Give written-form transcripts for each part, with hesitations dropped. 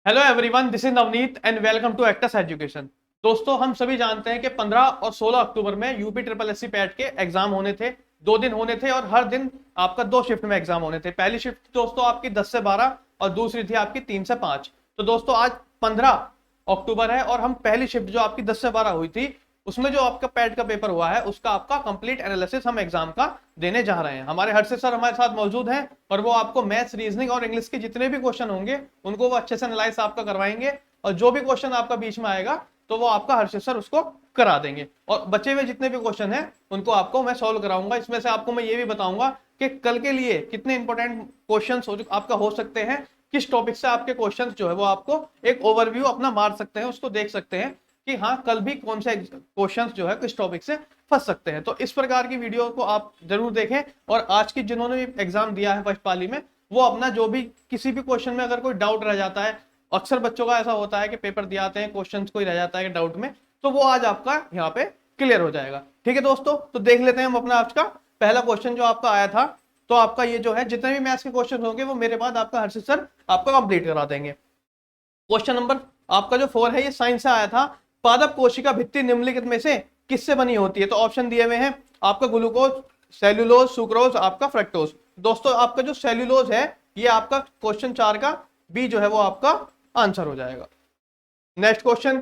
Hello everyone, this is Navneet and welcome to Actus education. दोस्तों, हम सभी जानते हैं कि 15 और 16 अक्टूबर में यूपी ट्रिपल एससी पैट के एग्जाम होने थे। 2 दिन होने थे और हर दिन आपका 2 शिफ्ट में एग्जाम होने थे। पहली शिफ्ट दोस्तों आपकी 10 से 12 और दूसरी थी आपकी 3 से 5। तो दोस्तों आज 15 अक्टूबर है और हम पहली शिफ्ट जो आपकी 10 से 12 हुई थी उसमें जो आपका पैट का पेपर हुआ है उसका आपका कंप्लीट एनालिसिस हम एग्जाम का देने जा रहे हैं। हमारे हर्षित सर हमारे साथ मौजूद हैं और वो आपको मैथ्स, रीजनिंग और इंग्लिश के जितने भी क्वेश्चन होंगे उनको वो अच्छे से एनालाइज आपका करवाएंगे और जो भी क्वेश्चन आपका बीच में आएगा तो वो आपका हर्षित सर उसको करा देंगे और बचे हुए जितने भी क्वेश्चन हैं उनको आपको मैं सॉल्व कराऊंगा। इसमें से आपको मैं ये भी बताऊंगा कि कल के लिए कितने इंपॉर्टेंट क्वेश्चन आपका हो सकते हैं, किस टॉपिक से आपके क्वेश्चन जो है वो आपको एक ओवरव्यू अपना मार सकते हैं, उसको देख सकते हैं कि हाँ कल भी कौन से क्वेश्चंस जो है किस टॉपिक से फंस सकते हैं। तो इस प्रकार की वीडियो को आप जरूर देखें और आज की जिन्होंने भी एग्जाम दिया है फर्स्ट पाली में वो अपना जो भी किसी भी क्वेश्चन में अगर कोई डाउट रह जाता है, अक्सर बच्चों का ऐसा होता है कि पेपर दिए आते हैं क्वेश्चन कोई रह जाता है डाउट में, तो वो आज आपका यहाँ पे क्लियर हो जाएगा। ठीक है दोस्तों, तो देख लेते हैं हम अपना आज का पहला क्वेश्चन जो आपका आया था। तो आपका ये जो है जितने भी मैथ्स के क्वेश्चन होंगे वो मेरे बाद आपका हर्षित सर आपका कंप्लीट करा देंगे। क्वेश्चन नंबर आपका जो 4 है ये साइंस से आया था। पादप कोशिका भित्ति निम्नलिखित में से किससे बनी होती है? तो ऑप्शन दिए हुए हैं आपका ग्लूकोज, सेल्यूलोज, सुक्रोज, आपका फ्रक्टोज। दोस्तों आपका जो सेल्यूलोज है ये आपका क्वेश्चन 4 का बी जो है वो आपका आंसर हो जाएगा। नेक्स्ट क्वेश्चन,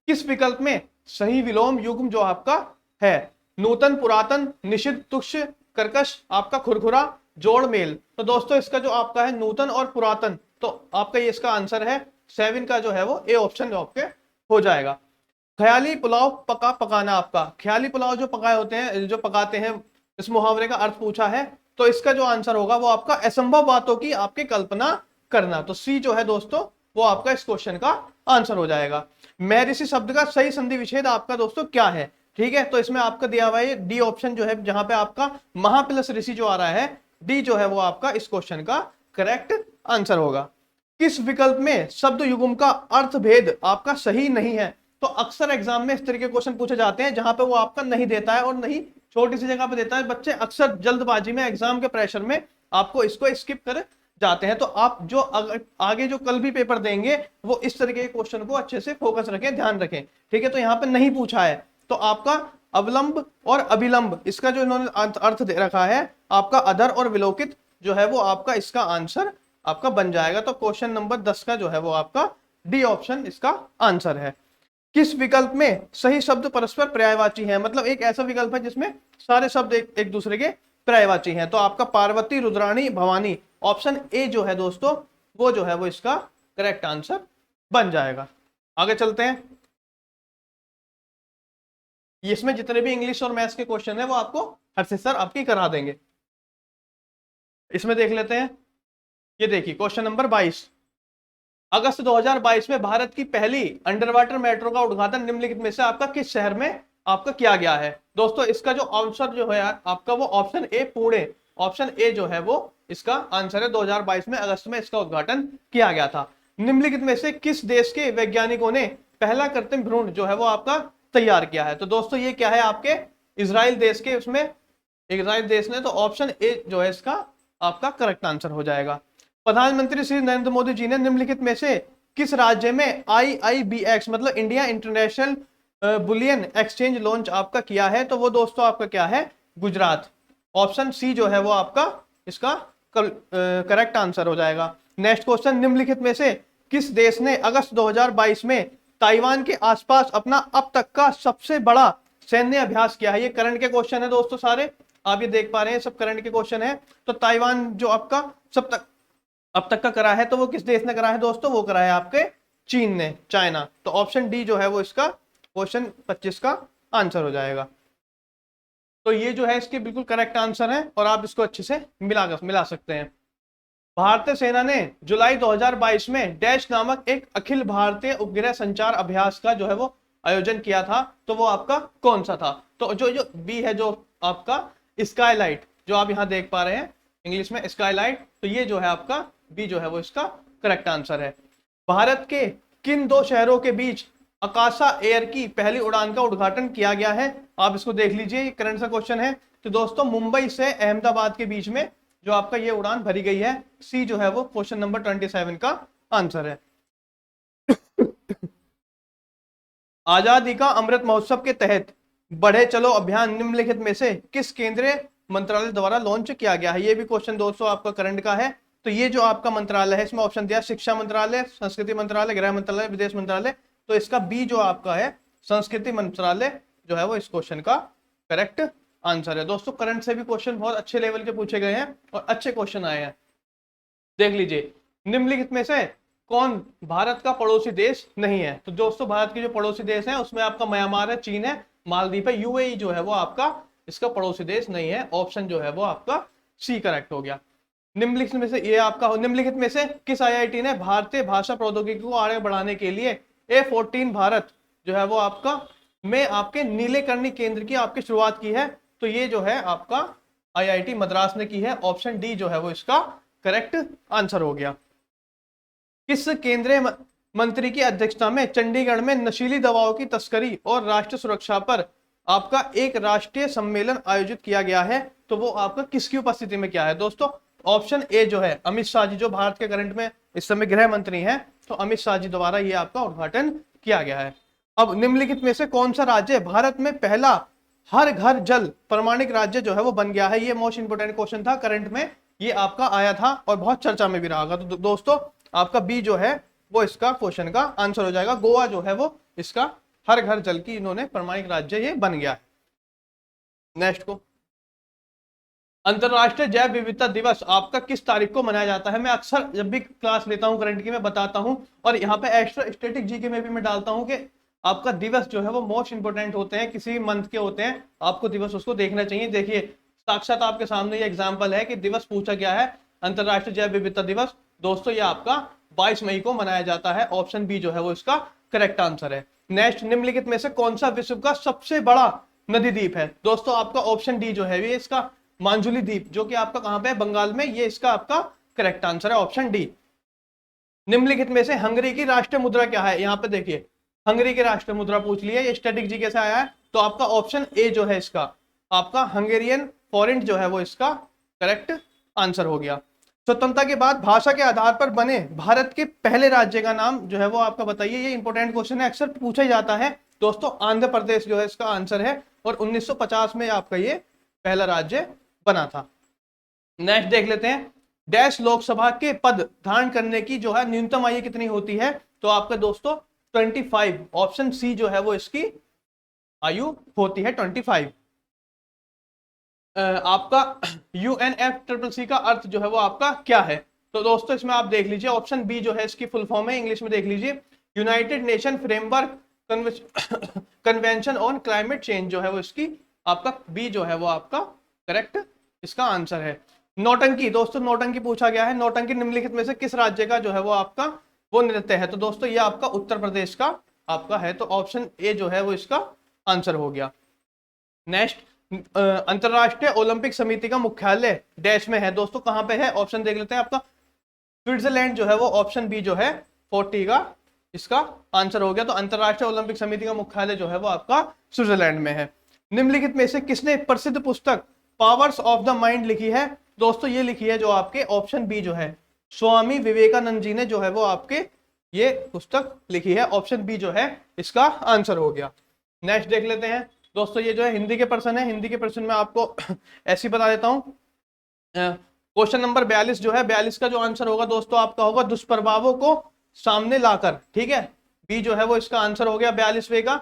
किस विकल्प में सही विलोम युग्म जो आपका है? नूतन, पुरातन, निषिद्ध, तुक्ष, कर्कश, आपका खुरखुरा, जोड़, मेल। तो दोस्तों इसका जो आपका है नूतन और पुरातन, तो आपका ये इसका आंसर है 7 का जो है वो ए ऑप्शन जो आपके हो जाएगा। ख्याली पुलाव पकाना, आपका ख्याली पुलाव जो पकाए होते हैं जो पकाते हैं, इस मुहावरे का अर्थ पूछा है। तो इसका जो आंसर होगा वो आपका असंभव बातों की आपकी कल्पना करना। तो सी जो है दोस्तों वो आपका इस क्वेश्चन का आंसर हो जाएगा। महर्षि शब्द का सही संधि विच्छेद आपका दोस्तों क्या है? ठीक है, तो इसमें आपका दिया हुआ है डी ऑप्शन जो है, जहां पे आपका महा प्लस ऋषि जो आ रहा है, डी जो है वो आपका इस क्वेश्चन का करेक्ट आंसर होगा। किस विकल्प में शब्द युग्म का अर्थ भेद आपका सही नहीं है? तो अक्सर एग्जाम में इस तरह के क्वेश्चन पूछे जाते हैं जहां पे वो आपका नहीं देता है और नहीं छोटी सी जगह पे देता है। बच्चे अक्सर जल्दबाजी में एग्जाम के प्रेशर में आपको इसको स्किप कर जाते हैं। तो आप जो आगे जो कल भी पेपर देंगे वो इस तरीके के क्वेश्चन को अच्छे से फोकस रखें, ध्यान रखें। ठीक है, तो यहाँ पे नहीं पूछा है तो आपका अवलंब और अभिलंब, इसका जो इन्होंने अर्थ दे रखा है आपका अधर और विलोकित जो है वो आपका इसका आंसर आपका बन जाएगा। तो क्वेश्चन नंबर 10 का जो है वो आपका डी ऑप्शन इसका आंसर है। किस विकल्प में सही शब्द परस्पर पर्यायवाची है? मतलब एक ऐसा विकल्प है जिसमें सारे शब्द एक दूसरे के पर्यायवाची हैं। तो आपका पार्वती, रुद्राणी, भवानी, ऑप्शन ए जो है दोस्तों वो जो है वो इसका करेक्ट आंसर बन जाएगा। आगे चलते हैं, इसमें जितने भी इंग्लिश और मैथ्स के क्वेश्चन है वो आपको हर्षित सर आपकी करा देंगे। इसमें देख लेते हैं, ये देखिए क्वेश्चन नंबर 22, अगस्त 2022 में भारत की पहली अंडर वाटर मेट्रो का उद्घाटन निम्नलिखित में से आपका किस शहर में आपका किया गया है? दोस्तों इसका जो आंसर जो है आपका वो option A Pune, option A जो है वो इसका आंसर है। 2022 में अगस्त में इसका उद्घाटन किया गया था। निम्नलिखित में से किस देश के वैज्ञानिकों ने पहला कृत्रिम भ्रूण जो है वो आपका तैयार किया है? तो दोस्तों ये क्या है आपके इजराइल देश के, उसमें इजराइल देश ने, तो ऑप्शन ए जो है इसका आपका करेक्ट आंसर हो जाएगा। प्रधानमंत्री श्री नरेंद्र मोदी जी ने निम्नलिखित में से किस राज्य में IIBX मतलब India international bullion exchange launch आपका किया है? तो वो दोस्तों आपका क्या है? गुजरात, ऑप्शन सी जो है वो आपका इसका करेक्ट आंसर हो जाएगा। नेक्स्ट क्वेश्चन, निम्नलिखित में से किस देश ने अगस्त 2022 में ताइवान के आसपास अपना अब तक का सबसे बड़ा सैन्य अभ्यास किया है? ये करंट के क्वेश्चन है दोस्तों, सारे आप ये देख पा रहे हैं सब करंट के क्वेश्चन है। तो ताइवान जो आपका अब तक का करा है तो वो किस देश ने करा है दोस्तों? वो करा है आपके चीन ने, चाइना। तो ऑप्शन डी जो है वो इसका क्वेश्चन 25 का आंसर हो जाएगा। तो ये जो है इसके बिल्कुल करेक्ट आंसर है और आप इसको अच्छे से मिला सकते हैं। भारतीय सेना ने जुलाई 2022 में डैश नामक एक अखिल भारतीय उपग्रह संचार अभ्यास का जो है वो आयोजन किया था। तो वो आपका कौन सा था? तो जो बी है जो आपका स्काईलाइट, जो आप यहाँ देख पा रहे हैं इंग्लिश में स्काईलाइट, तो ये जो है आपका बी जो है वो इसका करेक्ट आंसर है। भारत के किन 2 शहरों के बीच आकाशा एयर की पहली उड़ान का उद्घाटन किया गया है? आप इसको देख लीजिए, करंट सा क्वेश्चन है। तो दोस्तों मुंबई से अहमदाबाद के बीच में जो आपका ये उड़ान भरी गई है, सी जो है वो क्वेश्चन नंबर 27 का आंसर है। आजादी का अमृत महोत्सव के तहत बढ़े चलो अभियान निम्नलिखित में से किस केंद्रीय मंत्रालय द्वारा लॉन्च किया गया है? ये भी क्वेश्चन दोस्तों आपका करंट का है। तो ये जो आपका मंत्रालय है, इसमें ऑप्शन दिया शिक्षा मंत्रालय, संस्कृति मंत्रालय, गृह मंत्रालय, विदेश मंत्रालय। तो इसका बी जो आपका है संस्कृति मंत्रालय जो है वो इस क्वेश्चन का करेक्ट आंसर है। दोस्तों करंट से भी क्वेश्चन बहुत अच्छे लेवल के पूछे गए हैं और अच्छे क्वेश्चन आए हैं। देख लीजिए, निम्नलिखित में से कौन भारत का पड़ोसी देश नहीं है? तो दोस्तों भारत के जो पड़ोसी देश हैं उसमें आपका म्यांमार है, चीन है, मालदीव है, यूएई जो है वो आपका इसका पड़ोसी देश नहीं है। ऑप्शन जो है वो आपका सी करेक्ट हो गया। निम्नलिखित में से ये आपका निम्नलिखित में से किस आईआईटी ने भारतीय भाषा प्रौद्योगिकी को आगे बढ़ाने के लिए A14 भारत जो है वो आपका में आपके नीलेकर्णी केंद्र की आपकी शुरुआत की है? तो ये जो है आपका आईआईटी मद्रास ने की है। ऑप्शन डी जो है वो इसका करेक्ट आंसर हो गया। किस केंद्रीय मंत्री की अध्यक्षता में चंडीगढ़ में नशीली दवाओं की तस्करी और राष्ट्रीय सुरक्षा पर आपका एक राष्ट्रीय सम्मेलन आयोजित किया गया है? तो वो आपका किसकी उपस्थिति में क्या है? दोस्तों ऑप्शन ए जो है अमित शाह जी, जो भारत के करंट में इस समय गृह मंत्री हैं, तो अमित शाह जी द्वारा ये आपका उद्घाटन किया गया है। अब निम्नलिखित में से कौन सा राज्य भारत में पहला हर घर जल प्रमाणिक राज्य जो है वो बन गया है? ये मोस्ट इंपोर्टेंट क्वेश्चन था, करंट में ये आपका आया था और बहुत चर्चा में भी रहा। तो दोस्तों आपका बी जो है वो इसका क्वेश्चन का आंसर हो जाएगा। गोवा जो है वो इसका हर घर जल की इन्होंने प्रमाणिक राज्य ये बन गया है। नेक्स्ट को, अंतरराष्ट्रीय जैव विविधता दिवस आपका किस तारीख को मनाया जाता है? मैं अक्सर जब भी क्लास लेता हूं करंट की मैं बताता हूं और यहाँ पे एक्स्ट्रा स्टैटिक जीके में भी मैं डालता हूं कि आपका दिवस जो है वो मोस्ट इंपोर्टेंट होते हैं, किसी मंथ के होते हैं, आपको दिवस उसको देखना चाहिए। देखिए साक्षात आपके सामने ये एग्जाम्पल है कि दिवस पूछा गया है अंतरराष्ट्रीय जैव विविधता दिवस। दोस्तों ये आपका 22 मई को मनाया जाता है। ऑप्शन बी जो है वो इसका करेक्ट आंसर है। नेक्स्ट, निम्नलिखित में से कौन सा विश्व का सबसे बड़ा नदी द्वीप है? दोस्तों आपका ऑप्शन डी जो है ये इसका मांजुली द्वीप, जो कि आपका कहां पे है? बंगाल में। ये इसका आपका करेक्ट आंसर है, ऑप्शन डी। निम्नलिखित में से हंगरी की राष्ट्रीय मुद्रा क्या है? यहाँ पे देखिए हंगरी की राष्ट्रीय मुद्रा पूछ ली है, ये स्टैटिक जी कैसे आया है। तो आपका ऑप्शन ए जो है इसका आपका हंगेरियन फॉरेंट जो है वो इसका करेक्ट आंसर हो गया। स्वतंत्रता के बाद भाषा के आधार पर बने भारत के पहले राज्य का नाम जो है वो आपका बताइए। ये इंपॉर्टेंट क्वेश्चन है, अक्सर पूछा ही जाता है। दोस्तों आंध्र प्रदेश जो है इसका आंसर है और 1950 में आपका ये पहला राज्य बना था। नेक्स्ट देख लेते हैं, डैश लोकसभा के पद धारण करने की जो है न्यूनतम आयु कितनी होती है? तो आपका दोस्तों 25। ऑप्शन सी जो है वो इसकी आयु होती है 25। आपका UNFCCC का अर्थ जो है वो आपका क्या है? तो दोस्तों इसमें आप देख लीजिए, ऑप्शन बी जो है इसकी फुल फॉर्म है, इंग्लिश में देख लीजिए, United nation framework convention on climate change जो है वो इसकी आपका बी जो है वो आपका करेक्ट इसका आंसर है। नौटंकी, दोस्तों नौटंकी पूछा गया है। नौटंकी निम्नलिखित में से किस राज्य का जो है वो आपका वो नृत्य है? तो दोस्तों ये आपका उत्तर प्रदेश का आपका है। तो ऑप्शन ए जो है वो इसका आंसर हो गया। नेक्स्ट, अंतरराष्ट्रीय ओलंपिक समिति का मुख्यालय डैश में है? दोस्तों कहां पे है? ऑप्शन देख लेते हैं आपका स्विट्जरलैंड जो है वो ऑप्शन बी जो है 40 का इसका आंसर हो गया। तो अंतरराष्ट्रीय ओलंपिक समिति का मुख्यालय जो है वो आपका स्विट्जरलैंड में है। निम्नलिखित में से किसने प्रसिद्ध पुस्तक पावर्स ऑफ द माइंड लिखी है? दोस्तों ये लिखी है जो आपके ऑप्शन बी जो है स्वामी विवेकानंद जी ने जो है वो आपके ये पुस्तक लिखी है। ऑप्शन बी जो है इसका आंसर हो गया। नेक्स्ट देख लेते हैं दोस्तों, ये जो है हिंदी के प्रश्न है। हिंदी के प्रश्न में आपको ऐसे बता देता हूं। क्वेश्चन नंबर 42 जो है 42 का जो आंसर होगा दोस्तों आपका होगा दुष्प्रभावों को सामने लाकर। ठीक है, बी जो है वो इसका आंसर हो गया 42वें का,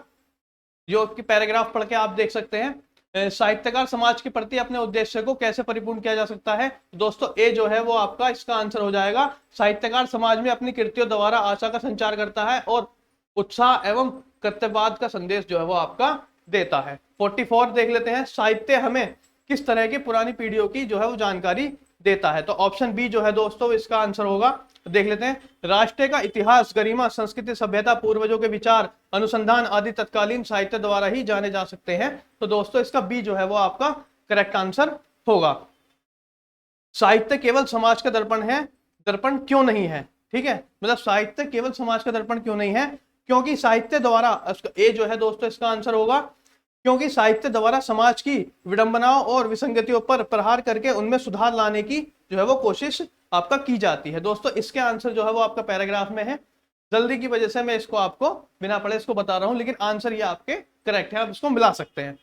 जो कि पैराग्राफ पढ़ के आप देख सकते हैं। साहित्यकार समाज के प्रति अपने उद्देश्य को कैसे परिपूर्ण किया जा सकता है? दोस्तों ए जो है वो आपका इसका आंसर हो जाएगा। साहित्यकार समाज में अपनी कृतियों द्वारा आशा का संचार करता है और उत्साह एवं कर्तव्यवाद का संदेश जो है वो आपका देता है। 44 देख लेते हैं, साहित्य हमें किस तरह की पुरानी पीढ़ियों की जो है वो जानकारी देता है? तो ऑप्शन बी जो है दोस्तों इसका आंसर होगा। तो देख लेते हैं, राष्ट्र का इतिहास, गरिमा, संस्कृति, सभ्यता, पूर्वजों के विचार, अनुसंधान आदि तत्कालीन साहित्य द्वारा ही जाने जा सकते हैं। तो दोस्तों इसका बी जो है वो आपका करेक्ट आंसर होगा। साहित्य केवल समाज का दर्पण है, दर्पण क्यों नहीं है? ठीक है, मतलब साहित्य केवल समाज का दर्पण क्यों नहीं है? क्योंकि साहित्य द्वारा, ए जो है दोस्तों इसका आंसर होगा, क्योंकि साहित्य द्वारा समाज की विडंबनाओं और विसंगतियों पर प्रहार करके उनमें सुधार लाने की जो है वो कोशिश आपका की जाती है। दोस्तों इसके आंसर जो है वो आपका पैराग्राफ में है। जल्दी की वजह से मैं इसको आपको बिना पढ़े इसको बता रहा हूं, लेकिन आंसर ये आपके करेक्ट है, आप इसको मिला सकते हैं।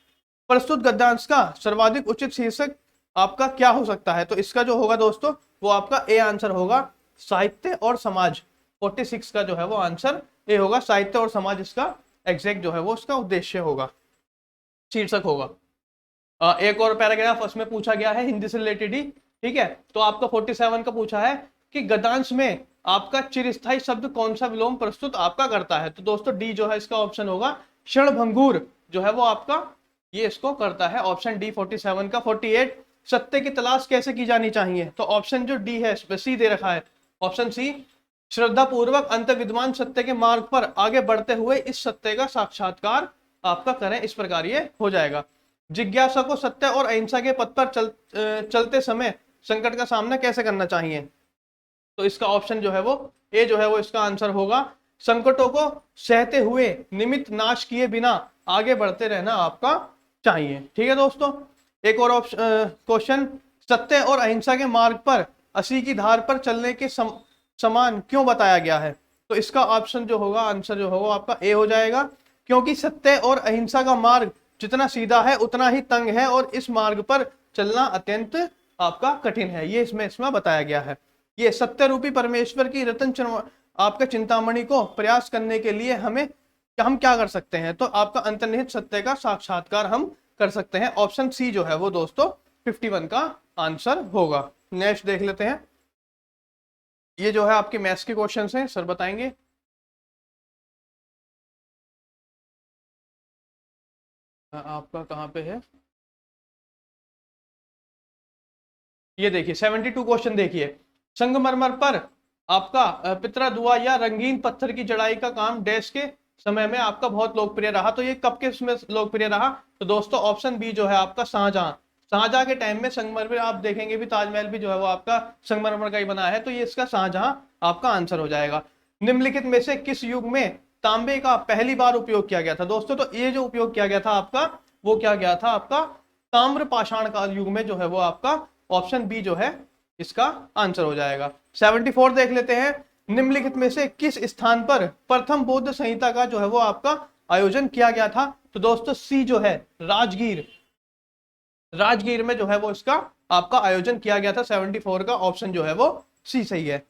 प्रस्तुत गद्यांश का सर्वाधिक उचित शीर्षक आपका क्या हो सकता है? तो इसका जो होगा दोस्तों वो आपका ए आंसर होगा, साहित्य और समाज। 46 का जो है वो आंसर ए होगा, साहित्य और समाज इसका एग्जैक्ट जो है वो उसका उद्देश्य होगा, शीर्षक होगा। एक और पैराग्राफ उसमें पूछा गया है हिंदी से रिलेटेड ही, ठीक है। तो आपका 47 का पूछा है कि गद्यांश में आपका चिरस्थायी शब्द कौन सा विलोम प्रस्तुत आपका करता है? तो दोस्तों डी जो है इसका ऑप्शन होगा, क्षणभंगुर जो है वो आपका ये इसको करता है, ऑप्शन डी 47 का। 48 सत्य की तलाश कैसे की जानी चाहिए? तो ऑप्शन जो डी है इसमें सी दे रखा है, ऑप्शन सी, श्रद्धा पूर्वक अंत विद्वान सत्य के मार्ग पर आगे बढ़ते हुए इस सत्य का साक्षात्कार आपका करें, इस प्रकार ये हो जाएगा। जिज्ञासा को सत्य और अहिंसा के पथ पर चलते समय संकट का सामना कैसे करना चाहिए? तो इसका ऑप्शन जो है वो ए जो है वो इसका आंसर होगा, संकटों को सहते हुए निमित्त नाश किए बिना आगे बढ़ते रहना आपका चाहिए, ठीक है दोस्तों। एक और क्वेश्चन, सत्य और अहिंसा के मार्ग पर असी की धार पर चलने के समान क्यों बताया गया है? तो इसका ऑप्शन जो होगा आंसर जो होगा आपका ए हो जाएगा, क्योंकि सत्य और अहिंसा का मार्ग जितना सीधा है उतना ही तंग है और इस मार्ग पर चलना अत्यंत आपका कठिन है, ये इसमें बताया गया है। ये सत्य रूपी परमेश्वर की रतन आपका चिंतामणि को प्रयास करने के लिए हम क्या कर सकते हैं? तो आपका अंतर्निहित सत्य का साक्षात्कार हम कर सकते हैं, ऑप्शन सी जो है वो दोस्तों 51 का आंसर होगा। नेक्स्ट देख लेते हैं, ये जो है आपके मैथ्स के क्वेश्चंस हैं, सर बताएंगे। आपका कहाँ पे है? ये देखिए 72 क्वेश्चन देखिए, संगमरमर पर आपका पितरा दुआ या रंगीन पत्थर की जड़ाई का काम डैश के समय में आपका बहुत लोकप्रिय रहा। तो ये कब के उसमें लोकप्रिय रहा? तो दोस्तों ऑप्शन बी जो है आपका शाहजहां, शाहजहां के टाइम में संगमरमर, आप देखेंगे भी ताजमहल भी जो है वो आपका संगमरमर का ही बना है, तो ये इसका शाहजहां आपका आंसर हो जाएगा। निम्नलिखित में से किस युग में तांबे का पहली बार उपयोग किया गया था? दोस्तों तो ये जो उपयोग किया गया था आपका वो क्या गया था आपका ताम्र पाषाण काल युग में जो है वो आपका ऑप्शन बी जो है इसका आंसर हो जाएगा। 74 देख लेते हैं, निम्नलिखित में से किस स्थान पर प्रथम बौद्ध संहिता का जो है वो आपका आयोजन किया गया था? तो दोस्तों सी जो है राजगीर, राजगीर में जो है वो इसका आपका आयोजन किया गया था। 74 का ऑप्शन जो है वो सी सही है।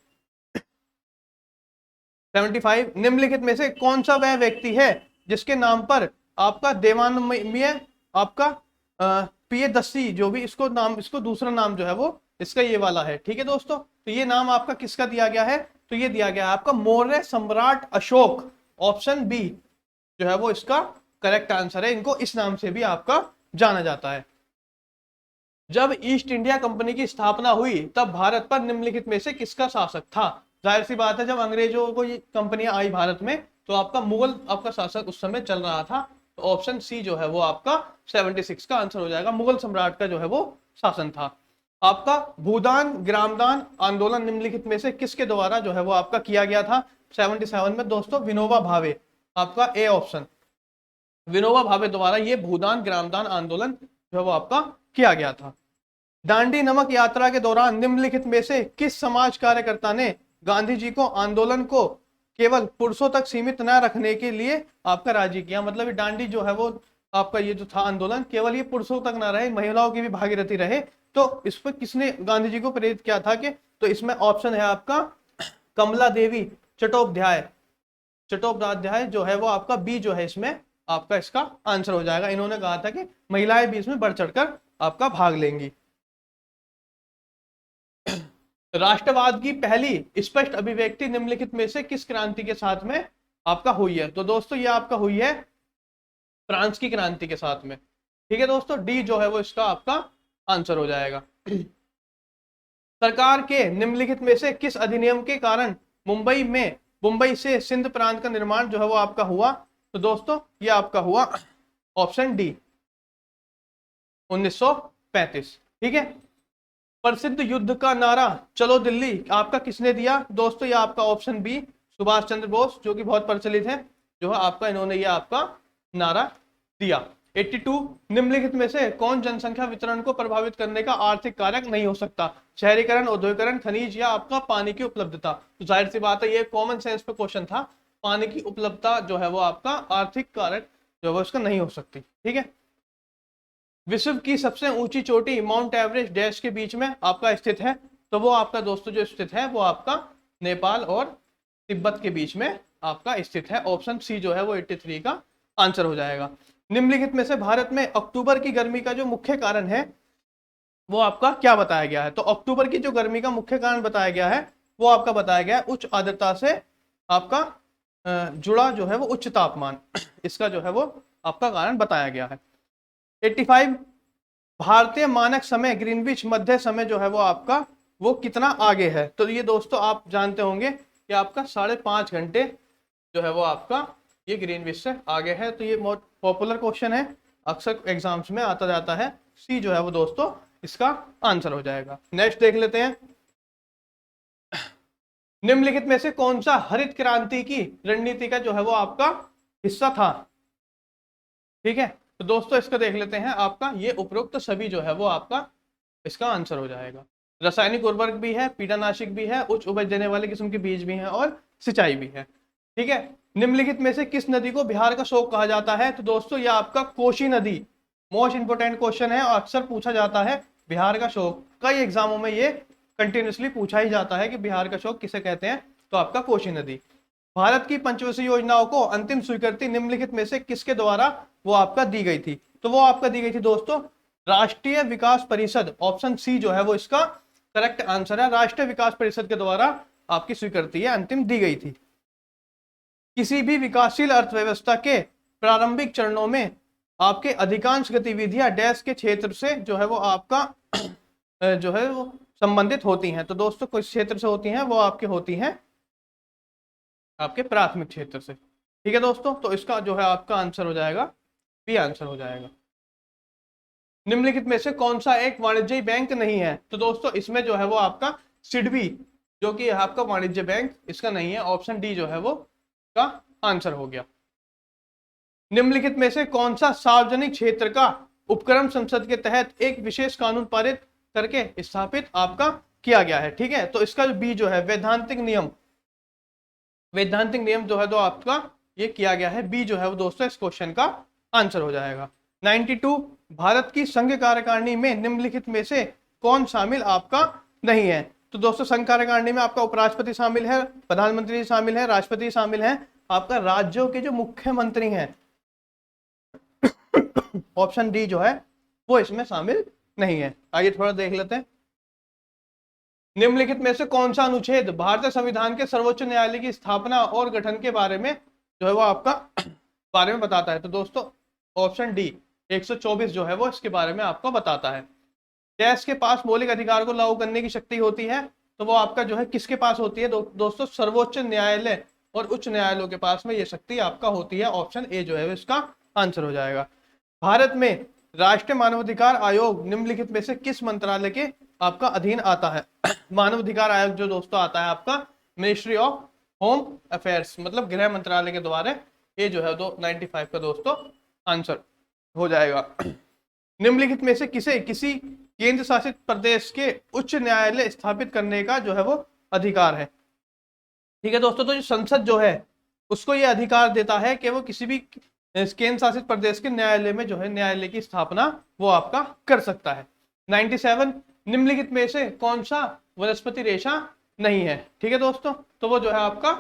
75 निम्नलिखित में से कौन सा वह व्यक्ति है जिसके नाम पर आपका देवानंद आपका प्रियदर्शी जो भी इसको नाम, इसको दूसरा नाम जो है वो इसका ये वाला है, ठीक है दोस्तों। तो ये नाम आपका किसका दिया गया है? तो ये दिया गया है आपका मौर्य सम्राट अशोक, ऑप्शन बी जो है वो इसका करेक्ट आंसर है। इनको इस नाम से भी आपका जाना जाता है। जब ईस्ट इंडिया कंपनी की स्थापना हुई तब भारत पर निम्नलिखित में से किसका शासक था? जाहिर सी बात है, जब अंग्रेजों को ये कंपनियां आई भारत में तो आपका मुगल आपका शासक उस समय चल रहा था, तो ऑप्शन सी जो है वो आपका 76 का आंसर हो जाएगा, मुगल सम्राट का जो है वो शासन था। आपका भूदान ग्रामदान आंदोलन निम्नलिखित में से किसके द्वारा जो है वो आपका किया गया था? 77 में दोस्तों विनोबा भावे, आपका ए ऑप्शन, विनोबा भावे द्वारा ये भूदान ग्रामदान आंदोलन जो है वो आपका किया गया था। दांडी नमक यात्रा के दौरान निम्नलिखित में से किस समाज कार्यकर्ता ने गांधी जी को आंदोलन को केवल पुरुषों तक सीमित न रखने के लिए आपका राजी किया? मतलब दांडी जो है वो आपका ये जो था आंदोलन केवल ये पुरुषों तक ना रहे, महिलाओं की भी भागीरथी रहे, तो इस पर किसने गांधी जी को प्रेरित किया था कि? तो इसमें ऑप्शन है आपका कमला देवी चट्टोपाध्याय, चट्टोपाध्याय जो है वो आपका बी जो है इसमें आपका इसका आंसर हो जाएगा। इन्होंने कहा था कि महिलाएं भी इसमें बढ़ चढ़कर आपका भाग लेंगी। राष्ट्रवाद की पहली स्पष्ट अभिव्यक्ति निम्नलिखित में से किस क्रांति के साथ में आपका हुई है? तो दोस्तों ये आपका हुई है फ्रांस की क्रांति के साथ में, ठीक है दोस्तों। डी जो है वो इसका आपका आंसर हो जाएगा। सरकार के निम्नलिखित में से किस अधिनियम के कारण मुंबई से सिंध प्रांत का निर्माण जो है वो आपका हुआ? तो दोस्तों ये आपका हुआ ऑप्शन डी 1935, ठीक है। प्रसिद्ध युद्ध का नारा चलो दिल्ली आपका किसने दिया? दोस्तों ये आपका ऑप्शन बी सुभाष चंद्र बोस, जो कि बहुत प्रचलित है, जो है आपका इन्होंने ये आपका नारा दिया। 82, निम्नलिखित में से कौन जनसंख्या वितरण को प्रभावित करने का आर्थिक कारक नहीं हो सकता? शहरीकरण, औद्योगिकरण, खनिज या आपका पानी की उपलब्धता। तो जाहिर सी बात है ये कॉमन सेंस पे क्वेश्चन था, पानी की उपलब्धता जो है वो आपका आर्थिक कारक जो है उसका नहीं हो सकती। ठीक है। विश्व की सबसे ऊंची चोटी माउंट एवरेस्ट डैश के बीच में आपका स्थित है, तो वो आपका दोस्तों जो स्थित है वो आपका नेपाल और तिब्बत के बीच में आपका स्थित है। ऑप्शन सी जो है वो 83 का आंसर हो जाएगा। निम्नलिखित में से भारत में अक्टूबर की गर्मी का जो मुख्य कारण है वो आपका क्या बताया गया है? तो अक्टूबर की जो गर्मी का मुख्य कारण बताया गया है वो आपका बताया गया है उच्च आर्द्रता से आपका जुड़ा जो है वो उच्च तापमान, इसका जो है वो आपका कारण बताया गया है। 85, भारतीय मानक समय ग्रीनविच मध्य समय जो है वो आपका वो कितना आगे है? तो ये दोस्तों आप जानते होंगे कि आपका 5.5 घंटे जो है वो आपका ये ग्रीनविच से आगे है। तो ये बहुत पॉपुलर क्वेश्चन है, अक्सर एग्जाम्स में आता जाता है। सी जो है वो दोस्तों इसका आंसर हो जाएगा। नेक्स्ट देख लेते हैं, निम्नलिखित में से कौन सा हरित क्रांति की रणनीति का जो है वो आपका हिस्सा था? ठीक है, तो दोस्तों इसका देख लेते हैं, आपका ये उपरोक्त सभी जो है वो आपका इसका आंसर हो जाएगा। रासायनिक उर्वरक भी है, कीटनाशक भी है, उच्च उपज देने वाले किस्म के बीज भी हैं और सिंचाई भी है। ठीक है। निम्नलिखित में से किस नदी को बिहार का शोक कहा जाता है? तो दोस्तों ये आपका कोसी नदी मोस्ट इंपोर्टेंट क्वेश्चन है और अक्सर पूछा जाता है बिहार का शोक। कई एग्जामों में ये कंटिन्यूसली पूछा ही जाता है कि बिहार का शोक किसे कहते हैं, तो आपका कोसी नदी। भारत की पंचवर्षीय योजनाओं को अंतिम स्वीकृति निम्नलिखित में से किसके द्वारा वो आपका दी गई थी? तो वो आपका दी गई थी दोस्तों राष्ट्रीय विकास परिषद। ऑप्शन सी जो है वो इसका करेक्ट आंसर है, राष्ट्रीय विकास परिषद के द्वारा आपकी स्वीकृति है अंतिम दी गई थी। किसी भी विकासशील अर्थव्यवस्था के प्रारंभिक चरणों में आपके अधिकांश गतिविधियां डैश के क्षेत्र से जो है वो आपका जो है वो संबंधित होती हैं। तो दोस्तों किस क्षेत्र से होती हैं? वो आपके होती हैं आपके प्राथमिक क्षेत्र से। ठीक है दोस्तों, तो इसका जो है आपका आंसर हो जाएगा बी आंसर हो जाएगा। निम्नलिखित में से कौन सा एक वाणिज्यिक बैंक नहीं है? तो दोस्तों इसमें जो है वो आपका सिडबी जो कि आपका वाणिज्य बैंक इसका नहीं है। ऑप्शन डी जो है वो का आंसर हो गया। निम्नलिखित में से कौन सा सार्वजनिक क्षेत्र का उपक्रम संसद के तहत एक विशेष कानून पारित करके स्थापित आपका किया गया है? ठीक है, तो इसका जो बी जो है वैधानिक नियम, वैधानिक नियम जो है तो आपका ये किया गया है। बी जो है वो दोस्तों इस क्वेश्चन का आंसर हो जाएगा। 92, भारत की संघ कार्यकारिणी में निम्नलिखित में से कौन शामिल आपका नहीं है? तो दोस्तों संघ कार्यकारिणी में आपका उपराष्ट्रपति शामिल है, प्रधानमंत्री शामिल है, राष्ट्रपति शामिल है, आपका राज्यों के जो मुख्यमंत्री हैं ऑप्शन डी जो है वो इसमें शामिल नहीं है। आइए थोड़ा देख लेते हैं, निम्नलिखित में से कौन सा अनुच्छेद भारतीय संविधान के सर्वोच्च न्यायालय की स्थापना और गठन के बारे में जो है वो आपका बारे में बताता है? तो दोस्तों ऑप्शन डी 124 जो है वो इसके बारे में आपको बताता है। देश के पास मौलिक अधिकार को लागू करने की शक्ति होती है, तो वो आपका जो है किसके पास होती है? दोस्तों सर्वोच्च न्यायालय और उच्च न्यायालयों के पास में ये शक्ति आपका होती है। ऑप्शन ए जो है इसका आंसर हो जाएगा। भारत में राष्ट्रीय मानवाधिकार आयोग निम्नलिखित में से किस मंत्रालय के आपका अधीन आता है? मानवाधिकार आयोग जो दोस्तों आता है आपका मिनिस्ट्री ऑफ होम अफेयर्स, मतलब गृह मंत्रालय के द्वारा। ये जो है 95 का दोस्तों आंसर हो जाएगा। निम्नलिखित में से किसी केंद्र शासित प्रदेश के उच्च न्यायालय स्थापित करने का जो है वो अधिकार है? ठीक है दोस्तों, तो जो संसद जो है उसको ये अधिकार देता है कि वो किसी भी केंद्र शासित प्रदेश के न्यायालय में जो है न्यायालय की स्थापना वो आपका कर सकता है। 97, निम्नलिखित में से कौन सा वनस्पति रेशा नहीं है? ठीक है दोस्तों, तो वो जो है आपका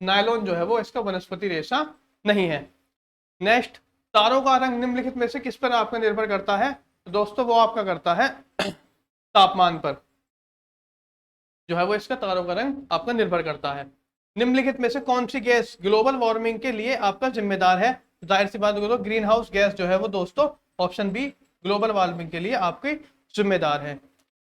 नायलॉन जो है वो इसका वनस्पति रेशा नहीं है। नेक्स्ट, तारों का रंग निम्नलिखित में से किस पर आपका निर्भर करता है? तो दोस्तों वो आपका करता है तापमान पर जो है वो इसका तारों का रंग आपका निर्भर करता है। निम्नलिखित में से कौन सी गैस ग्लोबल वार्मिंग के लिए आपका जिम्मेदार है? जाहिर सी बात करो ग्रीन हाउस गैस जो है वो दोस्तों ऑप्शन बी ग्लोबल वार्मिंग के लिए आपकी जिम्मेदार है।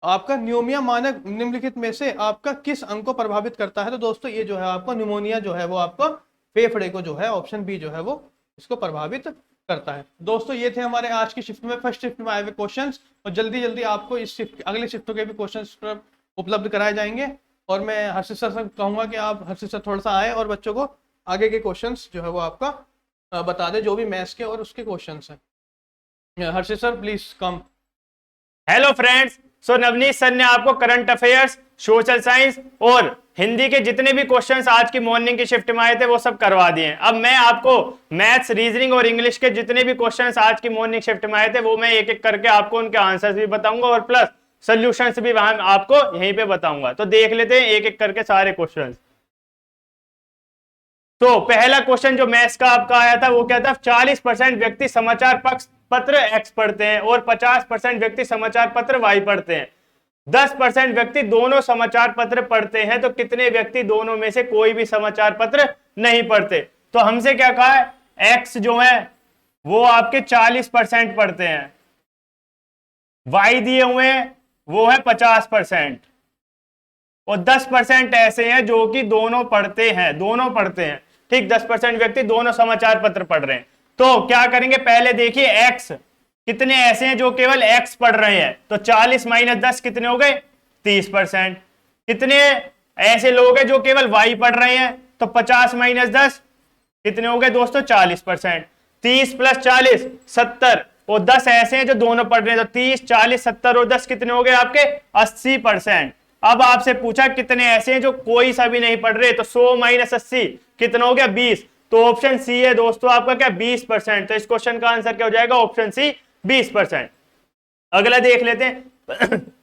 आपका न्यूमोनिया मानक निम्नलिखित में से आपका किस अंग को प्रभावित करता है? तो दोस्तों ये जो है आपका न्यूमोनिया जो है वो आपका फेफड़े को जो है ऑप्शन बी जो है वो इसको प्रभावित करता है। दोस्तों ये थे हमारे आज की शिफ्ट में, फर्स्ट शिफ्ट में आए हुए क्वेश्चंस, और जल्दी जल्दी आपको इस शिफ्ट अगले शिफ्टों के भी क्वेश्चंस उपलब्ध कराए जाएंगे। और मैं हर्षित सर से कहूंगा कि आप हर्षित सर थोड़ा सा आए और बच्चों को आगे के क्वेश्चंस जो है वो आपका बता दें, जो भी मैथ्स के और उसके क्वेश्चंस हैं। Harshit sir please come. Hello friends, so Navneet sir ने आपको करंट अफेयर्स, सोशल साइंस और हिंदी के जितने भी क्वेश्चंस आज की मॉर्निंग की शिफ्ट में आए थे वो सब करवा दिए। अब मैं आपको मैथ्स, रीजनिंग और इंग्लिश के जितने भी क्वेश्चंस आज की मॉर्निंग शिफ्ट में आए थे वो मैं एक एक करके आपको उनके आंसर्स भी बताऊंगा और प्लस सोल्यूशंस भी वहां आपको यहीं पे बताऊंगा। तो देख लेते हैं एक एक करके सारे क्वेश्चंस। तो पहला क्वेश्चन जो मैथ्स का आपका आया था वो क्या था, 40% व्यक्ति समाचार पत्र एक्स पढ़ते हैं और 50% व्यक्ति समाचार पत्र वाई पढ़ते हैं। 10% व्यक्ति दोनों समाचार पत्र पढ़ते हैं, तो कितने व्यक्ति दोनों में से कोई भी समाचार पत्र नहीं पढ़ते। तो हमसे क्या कहा है, एक्स जो है वो आपके 40% पढ़ते हैं, वाई दिए हुए हैं वो है 50%, और 10% ऐसे हैं जो कि दोनों पढ़ते हैं। ठीक, 10% व्यक्ति दोनों समाचार पत्र पढ़ रहे हैं। तो क्या करेंगे, पहले देखिए एक्स कितने ऐसे हैं जो केवल एक्स पढ़ रहे हैं, तो 40 माइनस 10 कितने हो गए, 30%। कितने ऐसे लोग हैं जो केवल वाई पढ़ रहे हैं, तो 50 माइनस 10 कितने हो गए दोस्तों, 40%। 30 प्लस 40 70, और 10 ऐसे हैं जो दोनों पढ़ रहे हैं, तो 30 40 70 और 10 कितने हो गए आपके, 80%। अब आपसे पूछा कितने ऐसे हैं जो कोई सा भी नहीं पढ़ रहे, तो 100 माइनस 80 कितना हो गया, 20। तो ऑप्शन सी है दोस्तों आपका क्या, 20%। तो इस क्वेश्चन का आंसर क्या हो जाएगा, ऑप्शन सी 20%। अगला देख लेते हैं।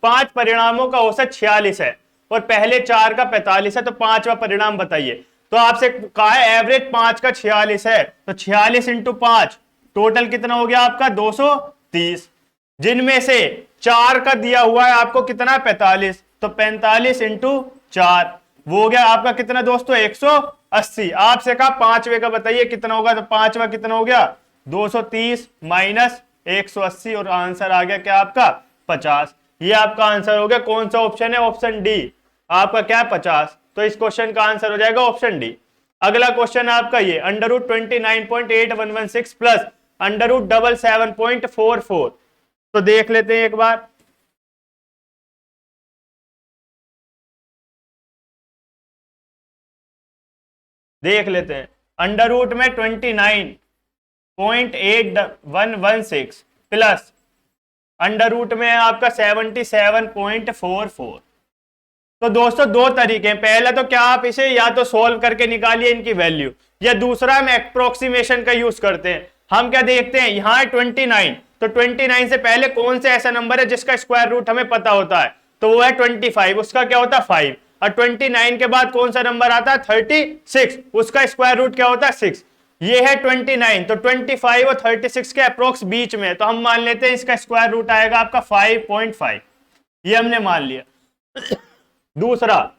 5 परिणामों का औसत 46 है और पहले 4 का 45 है, तो 5वां परिणाम बताइए। तो आपसे कहा है एवरेज 5 का 46 है, तो 46 इंटू 5 टोटल कितना हो गया आपका, 230। जिनमें से 4 का दिया हुआ है आपको कितना, 45, तो 45 इंटू 4 वो हो गया आपका कितना दोस्तों, 180। आपसे कहा 5वें का बताइए कितना होगा, तो 5वां कितना हो गया, 230 माइनस 180, और आंसर आ गया क्या आपका, 50। ये आपका आंसर हो गया। कौन सा ऑप्शन है, ऑप्शन डी आपका क्या है, 50। तो इस क्वेश्चन का आंसर हो जाएगा ऑप्शन डी। अगला क्वेश्चन आपका ये √29.8116 प्लस √77.44। तो देख लेते हैं एक बार। देख लेते हैं, अंडर रूट में 29.8116 प्लस अंडर रूट में है आपका 77.44। तो दोस्तों दो तरीके हैं, पहला तो क्या आप इसे या तो सोल्व करके निकालिए इनकी वैल्यू, या दूसरा हम एप्रोक्सीमेशन का यूज करते हैं। हम क्या देखते हैं, यहां है 29, तो 29 से पहले कौन सा ऐसा नंबर है जिसका स्क्वायर रूट हमें पता होता है, तो वो है 25, उसका क्या होता है 5। और 29 के बाद कौन सा नंबर आता है, 36, उसका स्क्वायर रूट क्या होता है 6। ये है 29, तो 25 और 36 के अप्रोक्स बीच में, तो हम मान लेते हैं इसका स्क्वायर रूट आएगा आपका 5.5, ये हमने मान लिया। दूसरा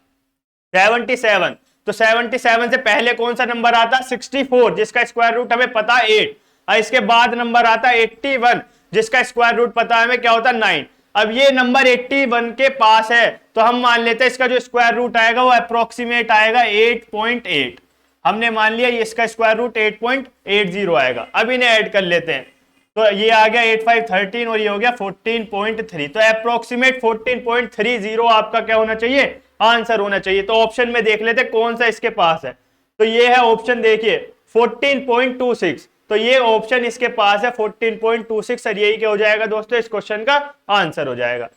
77, तो 77 से पहले कौन सा नंबर आता है, 64, जिसका स्क्वायर रूट हमें पता है 8। और इसके बाद नंबर आता है 81, जिसका स्क्वायर रूट पता है हमें क्या होता है 9। अब ये नंबर 81 के पास है, तो हम मान लेते हैं इसका जो स्क्वायर रूट आएगा वो अप्रोक्सीमेट आएगा 8.8। हमने मान लिया ये इसका स्क्वायर रूट 8.80 आएगा। अब इन्हें ऐड कर लेते हैं, तो ये आ गया 8 5 13 और ये हो गया 14.3। तो अप्रोक्सीमेट 14.30 आपका क्या होना चाहिए, आंसर होना चाहिए। तो ऑप्शन में देख लेते कौन सा इसके पास है, तो ये है ऑप्शन, देखिए 14.26, तो ये ऑप्शन इसके पास है 14.26, और यही क्या हो जाएगा दोस्तों, इस क्वेश्चन का आंसर हो जाएगा।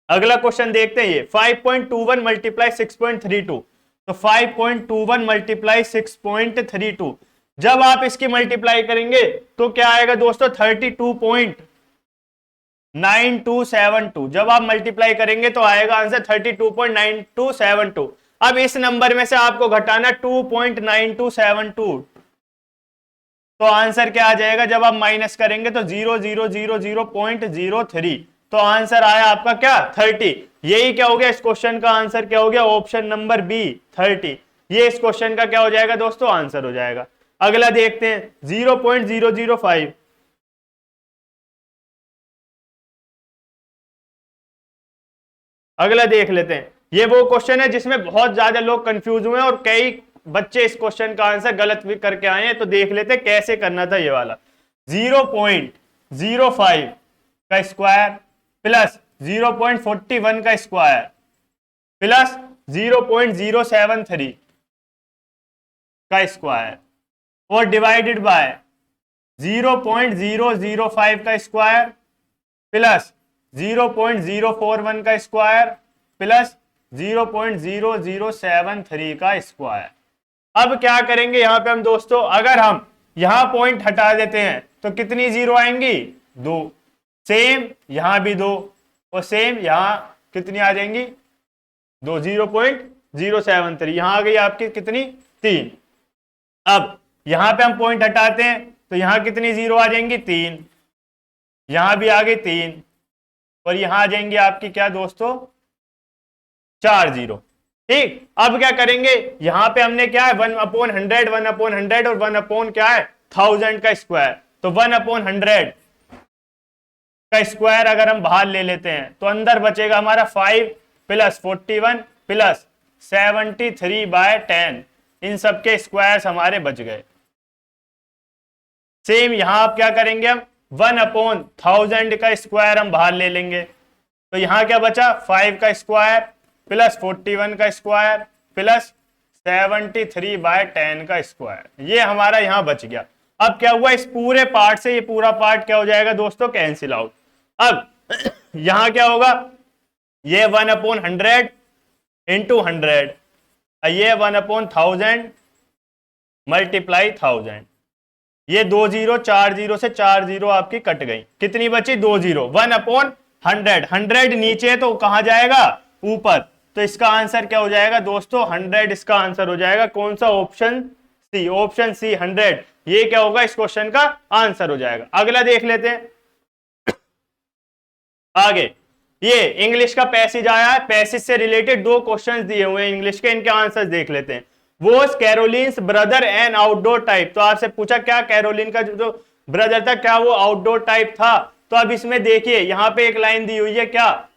अगला क्वेश्चन देखते हैं, ये 5.21 मल्टीप्लाई 6.32, तो 5.21 मल्टीप्लाई 6.32, जब आप इसकी मल्टीप्लाई करेंगे तो क्या आएगा दोस्तों, 32.9272। जब आप मल्टीप्लाई करेंगे तो आएगा आंसर 32.9272। अब इस नंबर में से आपको घटाना 2.9272, तो आंसर क्या आ जाएगा, जब आप माइनस करेंगे तो 0.03। तो आंसर आया आपका क्या, 30। यही क्या हो गया, इस क्वेश्चन का आंसर क्या हो गया, ऑप्शन नंबर बी 30। ये इस क्वेश्चन का क्या हो जाएगा दोस्तों, आंसर हो जाएगा। अगला देखते हैं 0.005, अगला देख लेते हैं। ये वो क्वेश्चन है जिसमें बहुत ज्यादा लोग कंफ्यूज हुए हैं और कई बच्चे इस क्वेश्चन का आंसर गलत भी करके आए हैं, तो देख लेते हैं कैसे करना था ये वाला। 0.05 का स्क्वायर प्लस 0.41 का स्क्वायर प्लस 0.073 का स्क्वायर और डिवाइडेड बाय 0.005 का स्क्वायर प्लस 0.041 का स्क्वायर प्लस 0.0073 का स्क्वायर। अब क्या करेंगे यहां पे हम दोस्तों, अगर हम यहां पॉइंट हटा देते हैं तो कितनी जीरो आएंगी? 2। सेम यहां भी 2 और सेम यहां कितनी आ जाएंगी? 2। 0.073 यहां आ गई आपकी कितनी? 3। अब यहां पे हम पॉइंट हटाते हैं तो यहां कितनी जीरो आ जाएंगी? 3। यहां भी आ गई 3 और यहां आ जाएंगे आपकी क्या दोस्तों? 4 जीरो। ठीक, अब क्या करेंगे, यहां पे हमने क्या है 1/100 1/100 और 1 क्या है 1000 का स्क्वायर, तो 1/100 का स्क्वायर अगर हम बाहर ले लेते हैं तो अंदर बचेगा हमारा 5 प्लस 41 प्लस 73/10। इन सब के स्क्वायर्स हमारे बच गए। सेम यहां आप क्या करेंगे, हम 1/1000 का स्क्वायर हम बाहर ले लेंगे तो यहां क्या बचा? 5 का स्क्वायर प्लस 41 का स्क्वायर प्लस 73/10 का स्क्वायर। ये हमारा यहां बच गया। अब क्या हुआ, इस पूरे पार्ट से ये पूरा पार्ट क्या हो जाएगा दोस्तों? Cancel out. अब यहां क्या होगा, ये 1/100 इंटू 100, ये 1/1000 मल्टीप्लाई 1000। ये 2 जीरो, 4 जीरो से 4 जीरो आपकी कट गई, कितनी बची? 2 जीरो। 1/100, 100 नीचे तो कहां जाएगा? ऊपर। तो इसका आंसर क्या हो जाएगा दोस्तों? 100 इसका आंसर हो जाएगा। कौन सा? Option C. ऑप्शन सी 100 ये क्या होगा इस क्वेश्चन का आंसर हो जाएगा। अगला देख लेते हैं आगे। ये इंग्लिश का पैसेज आया है, पैसेज से रिलेटेड 2 क्वेश्चंस दिए हुए हैं इंग्लिश के, इनके आंसर्स देख लेते हैं। Was Caroline's brother an outdoor type, तो आपसे पूछा क्या कैरोलिन का जो ब्रदर था क्या वो आउटडोर टाइप था? तो अब इसमें देखिए यहां पे एक लाइन दी हुई है, क्या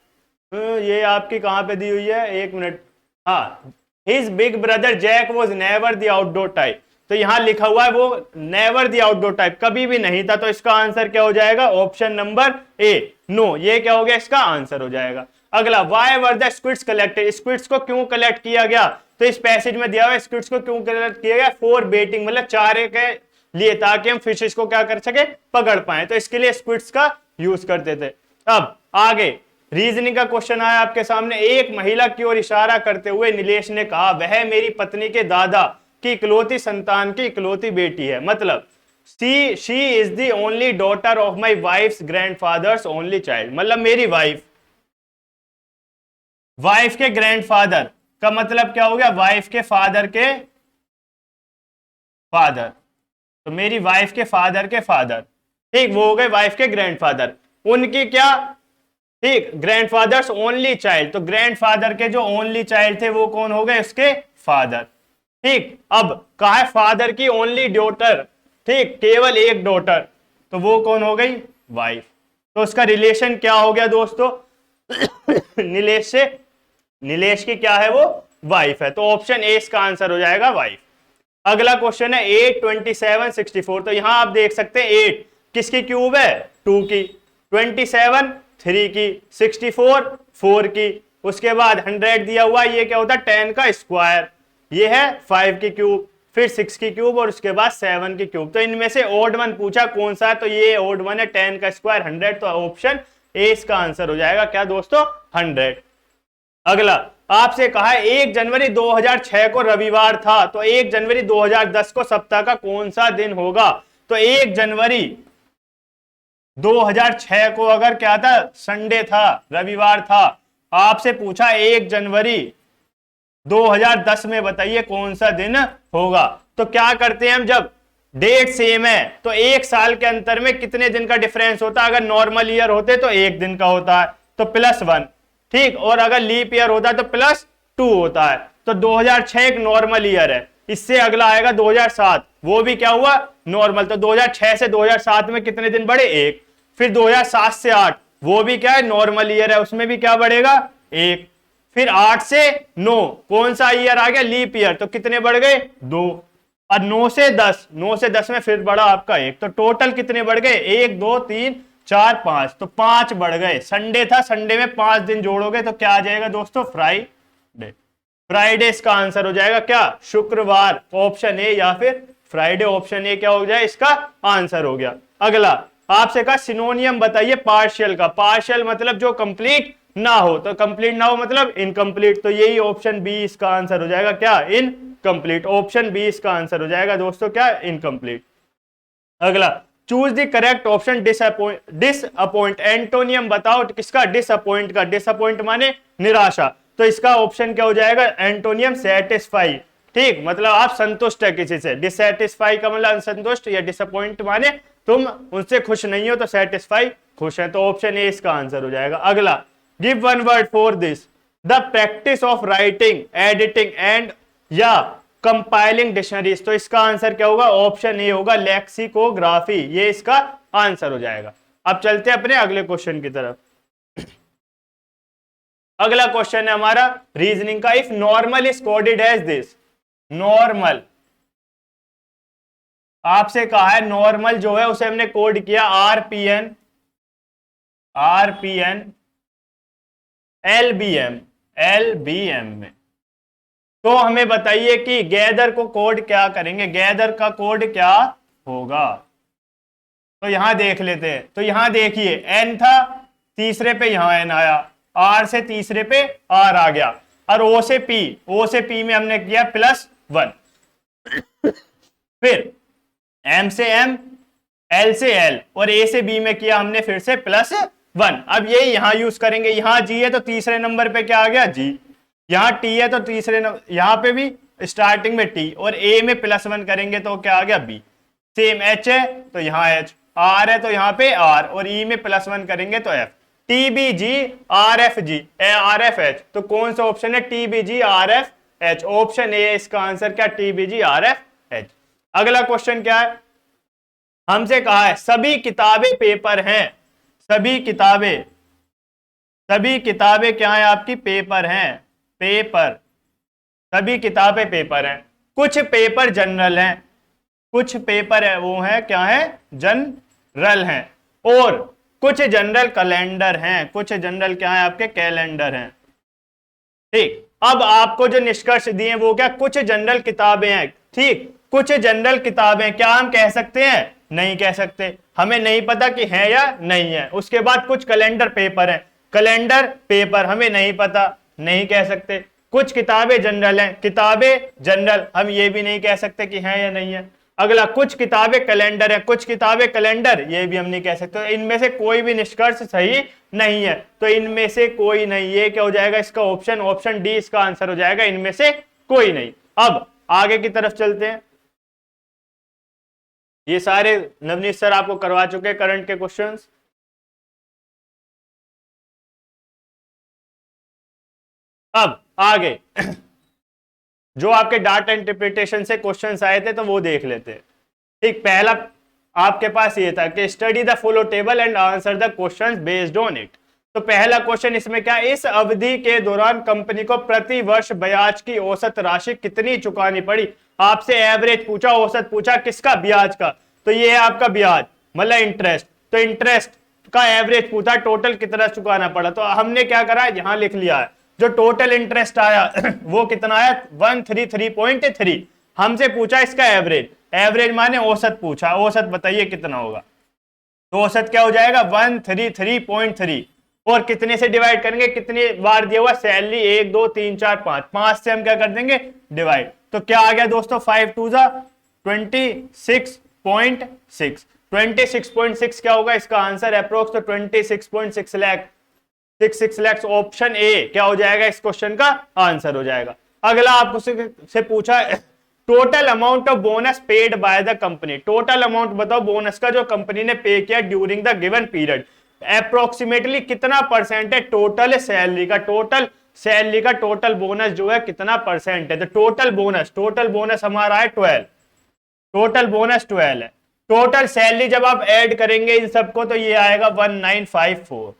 ये आपकी कहां पे दी हुई है? 1 मिनट। हाँ, his big brother Jack was never the outdoor type, तो यहां लिखा हुआ है वो नेवर द आउटडोर टाइप, कभी भी नहीं था। तो इसका आंसर क्या हो जाएगा? Option number A, no. ये क्या हो गया? इसका आंसर हो जाएगा। अगला, why were the squids collected, squids को क्यों कलेक्ट किया गया? तो इस पैसेज में दिया हुआ स्क्विड्स को क्यों कलेक्ट किया गया? फॉर बेटिंग, मतलब चारे के लिए, ताकि हम फिशेस को क्या कर सके? पकड़ पाए, तो इसके लिए स्क्विड्स का यूज करते थे। अब आगे रीजनिंग का क्वेश्चन आया आपके सामने। एक महिला की ओर इशारा करते हुए नीलेश ने कहा, वह मेरी पत्नी के दादा की इकलौती संतान की इकलौती बेटी है। मतलब she is the only daughter of my wife's grandfather's only child, मतलब मेरी वाइफ के ग्रैंडफादर का मतलब क्या हो गया? वाइफ के फादर के फादर, तो मेरी वाइफ के फादर के फादर, ठीक, वो हो गए वाइफ के ग्रैंडफादर। उनकी क्या? ठीक, ग्रैंडफादर्स ओनली चाइल्ड, तो ग्रैंडफादर के जो ओनली चाइल्ड थे वो कौन हो गए? उसके फादर। ठीक, अब कहा है फादर की ओनली डॉटर, ठीक, केवल एक डॉटर, तो वो कौन हो गई? वाइफ। तो उसका रिलेशन क्या हो गया दोस्तों? नीलेश से, नीलेश की क्या है? वो वाइफ है, तो ऑप्शन ए इसका आंसर हो जाएगा, वाइफ। अगला क्वेश्चन है 8, 27, 64, तो यहां आप देख सकते हैं 8 किसकी क्यूब है? 2 की, 27 3 की, 64 4 की, उसके बाद 100 दिया हुआ, ये क्या होता है? 10 का स्क्वायर, ये है 5 की क्यूब, फिर 6 की क्यूब और उसके बाद 7 की क्यूब। तो इनमें से ओड वन पूछा कौन सा है, तो ये ओड वन है, 10 का स्क्वायर 100, तो ऑप्शन ए इसका आंसर हो जाएगा क्या दोस्तों? 100। अगला आपसे कहा है 1 जनवरी 2006 को रविवार था, तो 1 जनवरी 2010 को सप्ताह का कौन सा दिन होगा? तो 1 जनवरी 2006 को अगर क्या था? संडे था, रविवार था। आपसे पूछा 1 जनवरी 2010 में बताइए कौन सा दिन होगा। तो क्या करते हैं हम, जब डेट सेम है तो एक साल के अंतर में कितने दिन का डिफरेंस होता है? अगर नॉर्मल ईयर होते तो 1 दिन का होता है, तो +1, ठीक, और अगर लीप ईयर होता है तो +2 होता है। तो 2006 एक नॉर्मल ईयर है। इससे अगला आएगा 2007, वो भी क्या हुआ? नॉर्मल। तो 2006 से 2007 में कितने दिन बढ़े? 1। फिर 2007 से 8, वो भी क्या है? नॉर्मल ईयर है, उसमें भी क्या बढ़ेगा? 1। फिर 8 से 9 कौन सा ईयर आ गया? लीप ईयर, तो कितने बढ़ गए? 2। और 9 से 10, 9 से 10 में फिर बढ़ा आपका 1, तो टोटल कितने बढ़ गए? 1 2 3 4 5, तो 5 बढ़ गए। संडे था, संडे में 5 दिन जोड़ोगे तो क्या आ जाएगा दोस्तों? फ्राइडे। फ्राइडे इसका आंसर हो जाएगा क्या? शुक्रवार, ऑप्शन ए या फिर फ्राइडे ऑप्शन ए क्या हो जाए इसका आंसर हो गया। अगला आपसे कहा सिनोनियम बताइए पार्शियल का। पार्शियल मतलब जो कंप्लीट ना हो, तो कंप्लीट ना हो मतलब इनकम्प्लीट, तो यही ऑप्शन बी इसका आंसर हो जाएगा, क्या इनकम्प्लीट। ऑप्शन बी इसका आंसर हो जाएगा दोस्तों क्या इनकम्प्लीट। अगला choose the correct option disappoint. Antonym बताओ किसका डिसअपॉइंट का। डिसअपॉइंट माने निराशा, तो इसका ऑप्शन क्या हो जाएगा एंटोनियम सेटिस्फाई। ठीक, मतलब आप संतुष्ट है किसी से। डिससेटिस्फाई का मतलब असंतुष्ट, या डिसअपॉइंट माने तुम उनसे खुश नहीं हो, तो सेटिस्फाई खुश है, तो ऑप्शन ए इसका आंसर हो जाएगा। अगला give one word for this. The practice of writing editing and या कंपाइलिंग डिक्शनरीज, तो इसका आंसर क्या होगा ऑप्शन ए होगा लेक्सिकोग्राफी, ये इसका आंसर हो जाएगा। अब चलते हैं अपने अगले क्वेश्चन की तरफ। अगला क्वेश्चन है हमारा रीजनिंग का। If normal is coded as this. Normal आपसे कहा है, नॉर्मल जो है उसे हमने कोड किया आरपीएन एलबीएम में, तो हमें बताइए कि गैदर को कोड क्या करेंगे, गैदर का कोड क्या होगा। तो यहां देख लेते हैं, तो यहां देखिए एन था, तीसरे पे यहां एन आया, आर से तीसरे पे आर आ गया, और ओ से पी में हमने किया +1, फिर एम से एम, एल से एल, और ए से बी में किया हमने फिर से +1। अब ये यहां यूज करेंगे, यहां जी है तो तीसरे नंबर पे क्या आ गया जी, यहां टी है तो तीसरे नंबर, यहां पे भी स्टार्टिंग में टी, और ए में +1 करेंगे तो क्या आ गया बी। सेम एच है तो यहां एच, आर है तो यहां पे आर, और ई में +1 करेंगे तो F. T B G R F G R F H, तो कौन सा ऑप्शन है T B G R F H, option A इसका आंसर क्या T B G R F H. अगला क्वेश्चन क्या है, हमसे कहा है सभी किताबें पेपर हैं, सभी किताबें क्या है आपकी पेपर हैं, पेपर, सभी किताबें पेपर हैं। कुछ पेपर जनरल हैं, कुछ पेपर है वो है क्या है जनरल हैं, और कुछ जनरल कैलेंडर हैं, कुछ जनरल क्या है आपके कैलेंडर हैं। ठीक, अब आपको जो निष्कर्ष दिए वो क्या कुछ जनरल किताबें हैं। ठीक, कुछ जनरल किताबें, क्या हम कह सकते हैं, नहीं कह सकते, हमें नहीं पता कि है या नहीं है। उसके बाद कुछ कैलेंडर पेपर हैं, कैलेंडर पेपर हमें नहीं पता, नहीं कह सकते। कुछ किताबें जनरल हैं, किताबें जनरल हम ये भी नहीं कह सकते कि है या नहीं है। अगला कुछ किताबें कैलेंडर है, कुछ किताबें कैलेंडर, ये भी हम नहीं कह सकते। तो इनमें से कोई भी निष्कर्ष सही नहीं है, तो इनमें से कोई नहीं, ये क्या हो जाएगा इसका ऑप्शन डी इसका आंसर हो जाएगा, इनमें से कोई नहीं। अब आगे की तरफ चलते हैं। ये सारे नवनीत सर आपको करवा चुके हैं करंट के क्वेश्चंस। अब आगे जो आपके डाटा इंटरप्रिटेशन से क्वेश्चंस आए थे तो वो देख लेते हैं। ठीक, पहला आपके पास ये था कि study the follow table and answer the questions based on it. तो पहला क्वेश्चन इसमें क्या, इस अवधि के दौरान कंपनी को प्रति वर्ष ब्याज की औसत राशि कितनी चुकानी पड़ी। आपसे एवरेज पूछा, औसत पूछा, किसका, ब्याज का। तो ये है आपका ब्याज मतलब इंटरेस्ट, तो इंटरेस्ट का एवरेज पूछा, टोटल कितना चुकाना पड़ा। तो हमने क्या करा, यहां लिख लिया है जो टोटल इंटरेस्ट आया वो कितना आया 133.3। हमसे पूछा इसका एवरेज, एवरेज माने औसत पूछा, औसत बताइए कितना होगा। तो औसत क्या हो जाएगा 133.3, और कितने से डिवाइड करेंगे, कितनी बार दिया हुआ सैलरी 1 2 3 4 5, 5 से हम क्या कर देंगे डिवाइड। तो क्या आ गया दोस्तों 5 2 26.6, 26.6 क्या होगा इसका आंसर अप्रोक्स, तो 26.6 लाख, 66 लाख ऑप्शन ए क्या हो जाएगा इस क्वेश्चन का आंसर हो जाएगा। अगला आपको से पूछा total amount of bonus paid by the company. Total amount बताओ बोनस का जो कंपनी ने पे किया during the given period, approximately कितना परसेंट है टोटल सैलरी का, टोटल सैलरी का टोटल बोनस जो है कितना परसेंट है। तो टोटल बोनस हमारा है 12, टोटल बोनस 12 है। टोटल सैलरी जब आप ऐड करेंगे इन सबको तो ये आएगा 1954।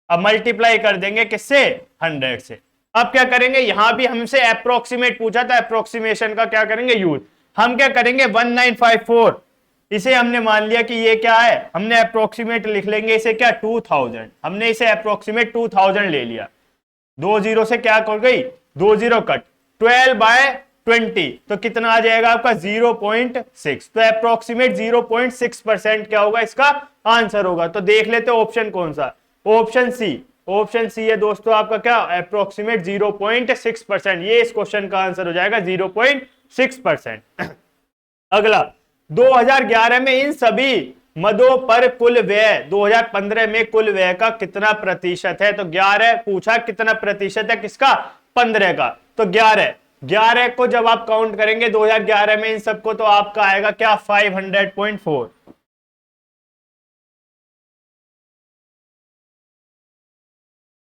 अब मल्टीप्लाई कर देंगे किससे 100 से। अब क्या करेंगे, यहां भी हमसे अप्रोक्सीमेट पूछा था, अप्रोक्सीमेशन का क्या करेंगे यूज, हम क्या करेंगे 1954, इसे हमने मान लिया कि ये क्या है, हमने अप्रोक्सीमेट लिख लेंगे इसे क्या 2000, हमने इसे अप्रोक्सीमेट 2000 ले लिया। 2 0 से क्या कर गई 2 0 कट, 12 बाय 20, तो कितना आ जाएगा आपका 0.6। तो अप्रोक्सीमेट 0.6% क्या होगा, इसका आंसर होगा। तो देख लेते ऑप्शन कौन सा, ऑप्शन सी। ऑप्शन सी है दोस्तों आपका क्या, अप्रोक्सीमेट 0.6%। ये इस क्वेश्चन का आंसर हो जाएगा 0.6%। अगला, 2011 में इन सभी मदों पर कुल व्यय 2015 में कुल व्यय का कितना प्रतिशत है। तो 11 पूछा, कितना प्रतिशत है किसका, 15 का। तो 11 को जब आप काउंट करेंगे 2011 में इन सबको, तो आपका आएगा क्या, 500.4।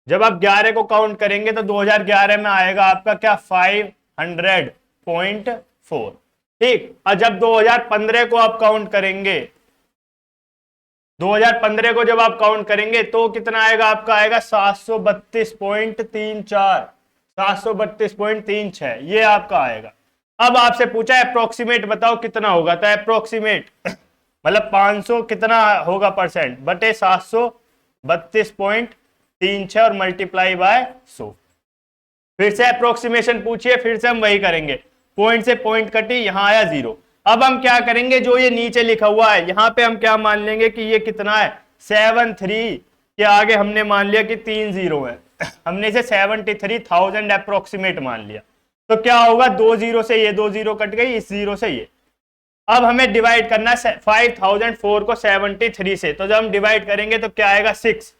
जब आप 11 को काउंट करेंगे तो 2011 में आएगा आपका क्या, 500.4। ठीक। और जब 2015 को आप काउंट करेंगे, 2015 को जब आप काउंट करेंगे तो कितना आएगा, आपका आएगा 732.34, 732.36, ये आपका आएगा। अब आपसे पूछा अप्रोक्सीमेट बताओ कितना होगा, तो अप्रोक्सीमेट मतलब 500 कितना होगा परसेंट बटे 732.36 और मल्टीप्लाई बाय 100। फिर से अप्रोक्सीमेशन पूछिए, फिर से हम वही करेंगे, पॉइंट से पॉइंट कटी, यहां आया 0। अब हम क्या करेंगे, जो ये नीचे लिखा हुआ है यहां पे हम क्या मान लेंगे कि ये कितना है, 73 के आगे हमने मान लिया कि 3 0 है, हमने इसे 73,000 अप्रोक्सीमेट मान लिया। तो क्या होगा, 2 0 से ये 2 0 कट गई, इस 0 से ये। अब हमें डिवाइड करना है 5004 को 73 से, तो जब हम डिवाइड करेंगे तो क्या आएगा, 6,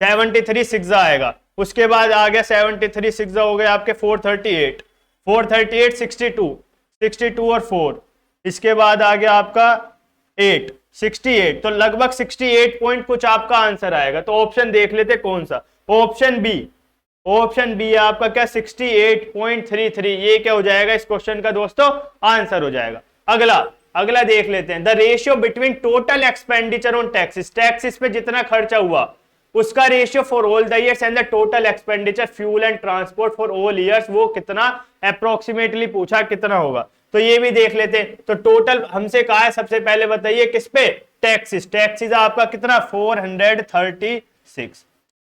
73 6 आएगा। उसके बाद आ गया 73 6 हो गए आपके 438, 438 62 और 4, इसके बाद आ गया आपका 8 68, तो लगभग 68 पॉइंट कुछ आपका आंसर आएगा। तो ऑप्शन देख लेते कौन सा, ऑप्शन बी। ऑप्शन बी है आपका क्या, 68.33, ये क्या हो जाएगा इस क्वेश्चन का दोस्तों आंसर हो जाएगा। अगला देख लेते हैं, the ratio between total expenditure on taxes, taxes पे जितना खर्चा हुआ उसका ratio for all the years and the total expenditure fuel and transport for all years, वो कितना अप्रोक्सीमेटली पूछा कितना होगा। तो ये भी देख लेते हैं। तो टोटल हमसे कहा है, सबसे पहले बताइए किस पे, टैक्सेस। टैक्सेस आपका कितना, 436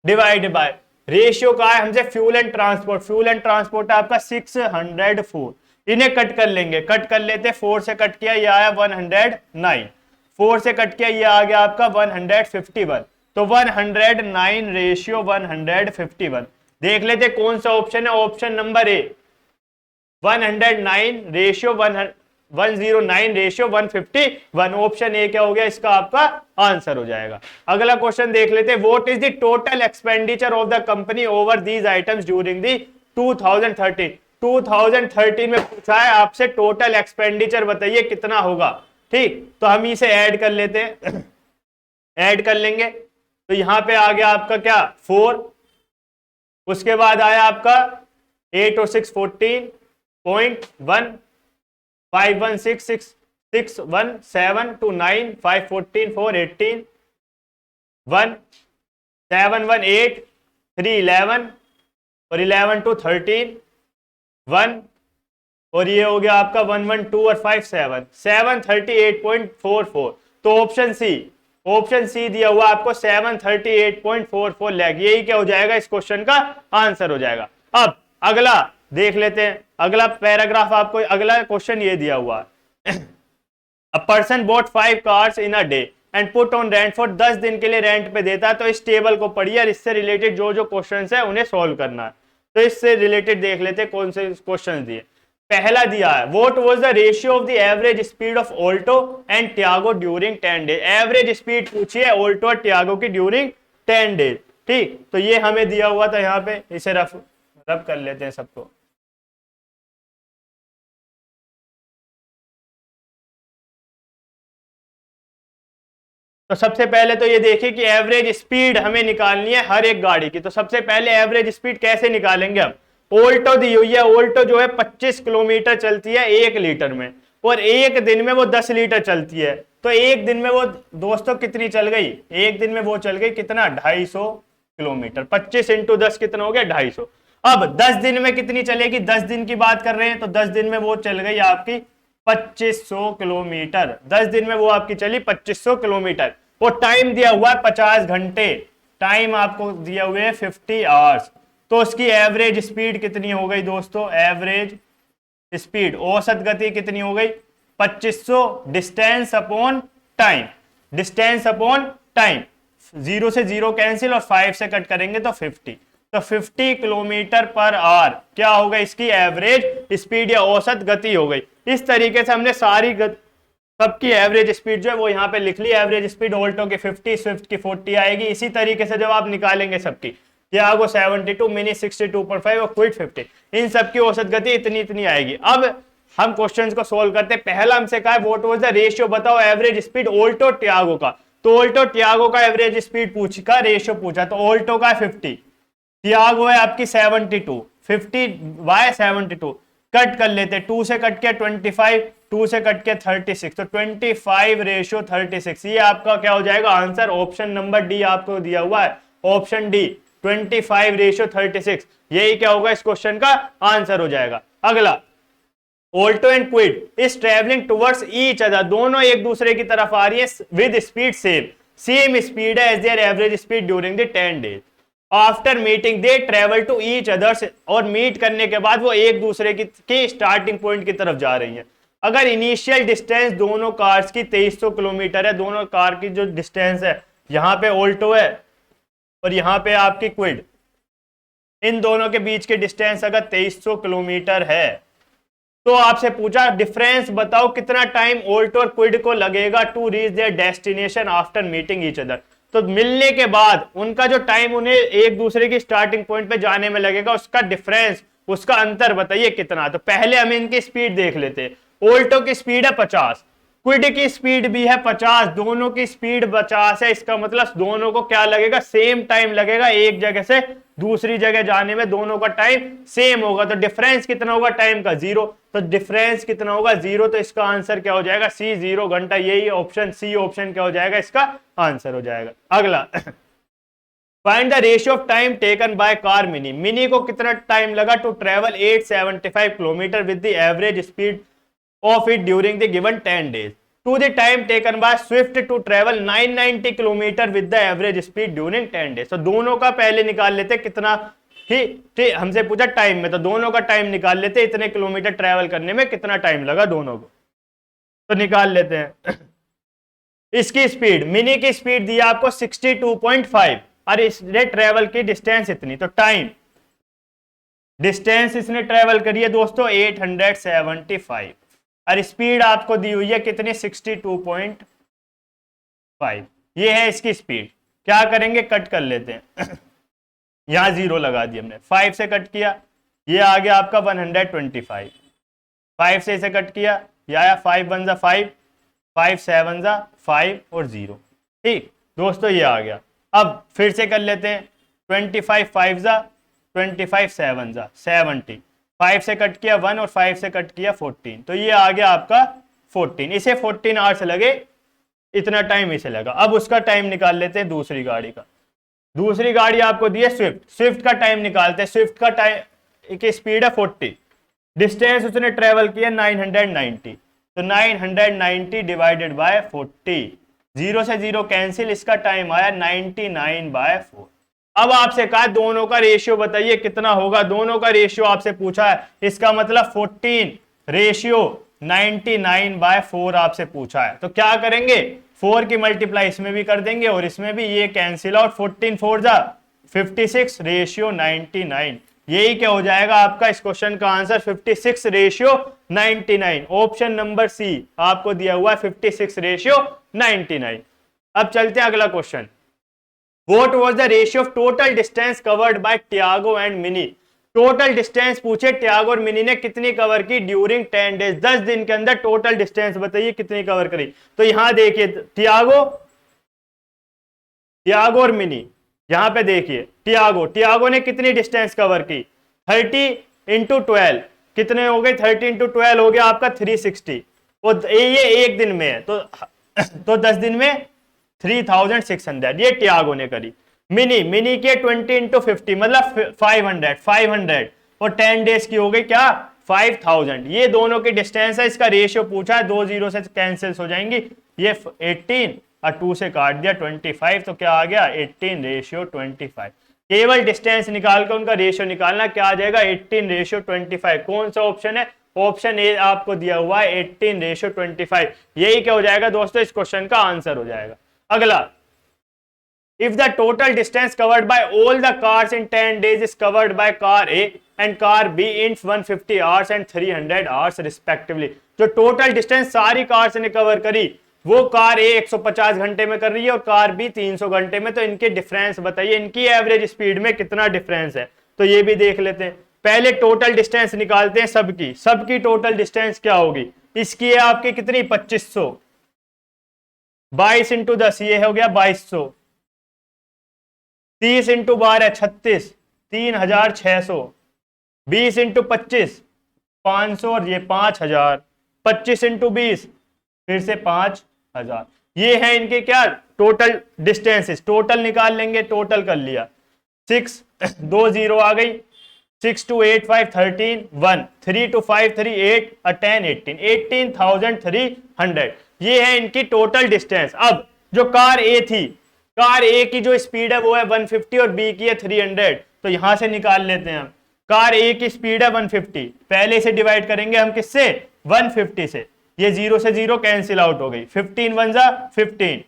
डिवाइड बाय रेशियो कहा है हमसे fuel and transport, fuel and transport आपका 604। इन्हें कट कर लेंगे, कट कर लेते, 4 से कट किया ये आया 109, 4 से कट किया ये आ गया आपका 151, तो 109 रेशियो 151। देख लेते कौन सा ऑप्शन है, option number A, 109 ratio 109 ratio 151, option A क्या हो गया, इसका आपका आंसर हो जाएगा। अगला क्वेश्चन देख लेते हैं, what is the total expenditure of the company over these items during the 2013 में पूछा है आपसे टोटल एक्सपेंडिचर बताइए कितना होगा। ठीक, तो हम इसे ऐड कर लेते हैं, ऐड कर लेंगे, तो यहां पे आ गया आपका क्या 4, उसके बाद आया आपका 8 और 6 14.1, 516 to 9, 5 14 4 18, 1 7 1 8 3 11 और 11 to 13 1, और ये हो गया आपका 1 1 2 और 5 7 738.44। तो ऑप्शन सी दिया हुआ आपको 738.44 लाख, यही क्या हो जाएगा इस क्वेश्चन का आंसर हो जाएगा। अब अगला देख लेते हैं, अगला पैराग्राफ आपको, अगला क्वेश्चन ये दिया हुआ है, a person boat 5 cars in a day and put on rent for 10 दिन के लिए रेंट पे देता है। तो इस टेबल को पढ़िए और इससे रिलेटेड जो जो क्वेश्चन है उन्हें सोल्व करना है। तो इससे रिलेटेड देख लेते हैं कौन से क्वेश्चन दिए। पहला दिया है, what was the ratio of the average speed of Alto and Tiago during 10 days. Average speed पूछिए ऑल्टो और टियागो की ड्यूरिंग 10 डेज। ठीक, तो ये हमें दिया हुआ था, यहाँ पे इसे रफ कर लेते हैं सबको। तो सबसे पहले तो ये देखिए कि एवरेज स्पीड हमें निकालनी है हर एक गाड़ी की। तो सबसे पहले एवरेज स्पीड कैसे निकालेंगे हम, ऑल्टो दी हुई है, ऑल्टो जो है 25 किलोमीटर चलती है 1 लीटर में, और एक दिन में वो 10 लीटर चलती है। तो एक दिन में वो दोस्तों कितनी चल गई, एक दिन में वो चल गई कितना, 250 किलोमीटर। 25 × 10 कितना हो गया, 250। अब 10 दिन में कितनी चलेगी, 10 दिन की बात कर रहे हैं, तो 10 दिन में वो चल गई आपकी 2500 किलोमीटर। 10 दिन में वो आपकी चली 2500 किलोमीटर। वो टाइम दिया हुआ है 50 घंटे, टाइम आपको दिया हुआ है 50 आवर्स। तो उसकी एवरेज स्पीड कितनी हो गई दोस्तों? एवरेज स्पीड, औसत गति कितनी हो गई? 2500 distance upon time, distance upon time, 0 से 0 कैंसिल और 5 से कट करेंगे तो 50, तो 50 किलोमीटर पर आवर क्या होगा? इसकी एवरेज स्पीड या औसत गति हो गई। इस तरीके से हमने सारी सबकी एवरेज स्पीड जो है वो यहाँ पे लिख ली। एवरेज स्पीड ऑल्टो की 50, स्विफ्ट की 40 आएगी। इसी तरीके से जब आप निकालेंगे सबकी, टियागो 72, मिनी 62.5 और क्विड 50, इन सबकी औसत गति इतनी इतनी आएगी। अब हम क्वेश्चंस को सोल्व करते हैं। पहला हमसे कहा है व्हाट वाज द रेशियो, बताओ एवरेज स्पीड ऑल्टो टियागो का। तो ऑल्टो टियागो का एवरेज स्पीड पूछा, रेशियो पूछा, तो ऑल्टो का 50, टियागो है आपकी 72, 50 बाय 72, कट कर लेते, 2 से कट किया 25, 2 से कट किया 36, तो 25:36। ये आपका क्या हो जाएगा आंसर? ऑप्शन नंबर डी आपको दिया हुआ है, ऑप्शन डी 25:36। यही क्या होगा इस क्वेश्चन का आंसर हो जाएगा। अगला, Alto and Kwid is travelling towards each other, दोनों एक दूसरे की तरफ आ रही है विद स्पीड सेम स्पीड है as their average speed during the 10 days. After meeting they travel to each others, और मीट करने के बाद वो एक दूसरे की स्टार्टिंग पॉइंट की तरफ जा रही हैं। अगर इनिशियल डिस्टेंस दोनों कार्स की 2300 किलोमीटर है, दोनों कार की जो डिस्टेंस है, यहाँ पे ऑल्टो है और यहाँ पे आपकी क्विड, इन दोनों के बीच की डिस्टेंस अगर 2300 किलोमीटर है, तो आपसे पूछा डिफरेंस बताओ कितना टाइम ऑल्टो और क्विड को लगेगा to reach their destination after meeting each other. तो मिलने के बाद उनका जो टाइम उन्हें एक दूसरे की स्टार्टिंग पॉइंट पे जाने में लगेगा, उसका डिफरेंस, उसका अंतर बताइए कितना। तो पहले हम इनकी स्पीड देख लेते हैं। ऑल्टो की स्पीड है 50, क्विड की स्पीड भी है 50, दोनों की स्पीड 50 है। इसका मतलब दोनों को क्या लगेगा? सेम टाइम लगेगा, एक जगह से दूसरी जगह जाने में दोनों का टाइम सेम होगा। तो डिफरेंस कितना होगा टाइम का? 0। तो डिफरेंस कितना होगा? 0। तो इसका आंसर क्या हो जाएगा? सी, 0 घंटा। यही ऑप्शन सी ऑप्शन क्या हो जाएगा? इसका आंसर हो जाएगा। अगला, find the ratio of time taken by car Mini, Mini को कितना टाइम लगा to travel 875 kilometre with the average speed of it during the given 10 days to the time taken by Swift to travel 990 km with the average speed during 10 days। तो दोनों का पहले निकाल लेते कितना, ठीक, हमसे पूछा टाइम में, तो दोनों का टाइम निकाल लेते, इतने किलोमीटर ट्रेवल करने में कितना टाइम लगा दोनों को, तो निकाल लेते हैं। इसकी स्पीड, मिनी की स्पीड दी आपको 62.5 और इसने ट्रेवल की डिस्टेंस इतनी, तो टाइम, डिस्टेंस इसने ट्रेवल करी है दोस्तों 875 और स्पीड आपको दी हुई है कितनी? 62.5। ये है इसकी स्पीड। क्या करेंगे? कट कर लेते हैं। यहां 0 लगा दिया हमने, 5 से कट किया, ये आ गया आपका 125, 5 से इसे कट किया, ये आया 5 1 जा 5, 5 7 जा 5 और 0। ठीक दोस्तों, ये आ गया। अब फिर से कर लेते हैं, 25 5 जा 25 7 जा 70, 5 से कट किया 1 और 5 से कट किया 14, तो ये आ गया आपका 14। इसे 14 आवर्स लगे, इतना टाइम इसे लगा। अब उसका टाइम निकाल लेते हैं दूसरी गाड़ी का। दूसरी गाड़ी आपको दी है स्विफ्ट, स्विफ्ट का टाइम निकालते हैं। स्विफ्ट का टाइम की स्पीड है 40, डिस्टेंस उसने ट्रेवल किया 990, तो 990 डिवाइडेड बाय 40, 0 से 0 कैंसिल, इसका टाइम आया 99/4। अब आपसे कहा दोनों का रेशियो बताइए कितना होगा, दोनों का रेशियो आपसे पूछा है, इसका मतलब 14 रेशियो 99/4 आपसे पूछा है। तो क्या करेंगे? 4 की मल्टीप्लाई इसमें भी कर देंगे और इसमें भी, ये कैंसिल आउट, 14 4 जा 56 रेशियो 99। यही क्या हो जाएगा आपका इस क्वेश्चन का answer? 56 ratio 99। Option number C आपको दिया हुआ है 56 रेशियो 99। अब चलते हैं अगला question. What was the ratio of total distance covered by Tiago and Mini? Total distance पूछे, टियागो और मिनी ने कितनी कवर की ड्यूरिंग 10 डेज, 10 दिन के अंदर टोटल डिस्टेंस बताइए कितनी कवर करी। तो यहां देखिए टियागो और मिनी, यहां पे देखिए टियागो ने कितनी डिस्टेंस कवर की? 30 × 12 कितने हो गए? 30 × 12 हो गया आपका 360, और ये एक दिन में है, तो 10 दिन में 3600, ये टियागो ने करी। मिनी के 20 × 50 मतलब 500 और 10 डेज की हो गई क्या? 5000। ये दोनों की डिस्टेंस है, इसका रेशियो पूछा है, 2 0 से कैंसिल हो जाएंगी, ये 18 और 2 से काट दिया 25, तो क्या आ गया? 18 रेशियो 25। केवल डिस्टेंस निकाल कर उनका रेशियो निकालना, क्या आ जाएगा 18:25। कौन सा ऑप्शन है? ऑप्शन ए आपको दिया हुआ है 18:25। यही क्या हो जाएगा दोस्तों, इस क्वेश्चन का आंसर हो जाएगा। अगला, if the total distance covered by all the cars in 10 days is covered by car A and car B in 150 hours and 300 hours respectively, जो टोटल डिस्टेंस सारी कार्स ने कवर करी वो कार ए 150 घंटे में कर रही है और कार बी 300 घंटे में, तो इनके डिफरेंस बताइए, इनकी एवरेज स्पीड में कितना डिफरेंस है। तो ये भी देख लेते हैं। पहले टोटल डिस्टेंस निकालते हैं सबकी टोटल डिस्टेंस क्या होगी। इसकी है आपकी कितनी 2500, 22 इंटू 10 ये हो गया 2200, 30 इंटू 12 36, 3600, 20 इंटू 25 500 और ये 5000, 25 इंटू 20 फिर से 5000। ये है इनके क्या टोटल डिस्टेंसेस। टोटल निकाल लेंगे, टोटल कर लिया 6 2 0 आ गई, 6 2 8 5 13 1 3 2 5 3 8 10 18 18,300। ये है इनकी टोटल डिस्टेंस। अब जो कार ए थी, कार ए की जो स्पीड है वो है 150 और बी की है 300, तो यहां से निकाल लेते हैं हम। कार ए की स्पीड है 150, पहले से डिवाइड करेंगे हम किससे 150 से, ये 0 से 0 कैंसिल आउट हो गई, 15 1 जा 15,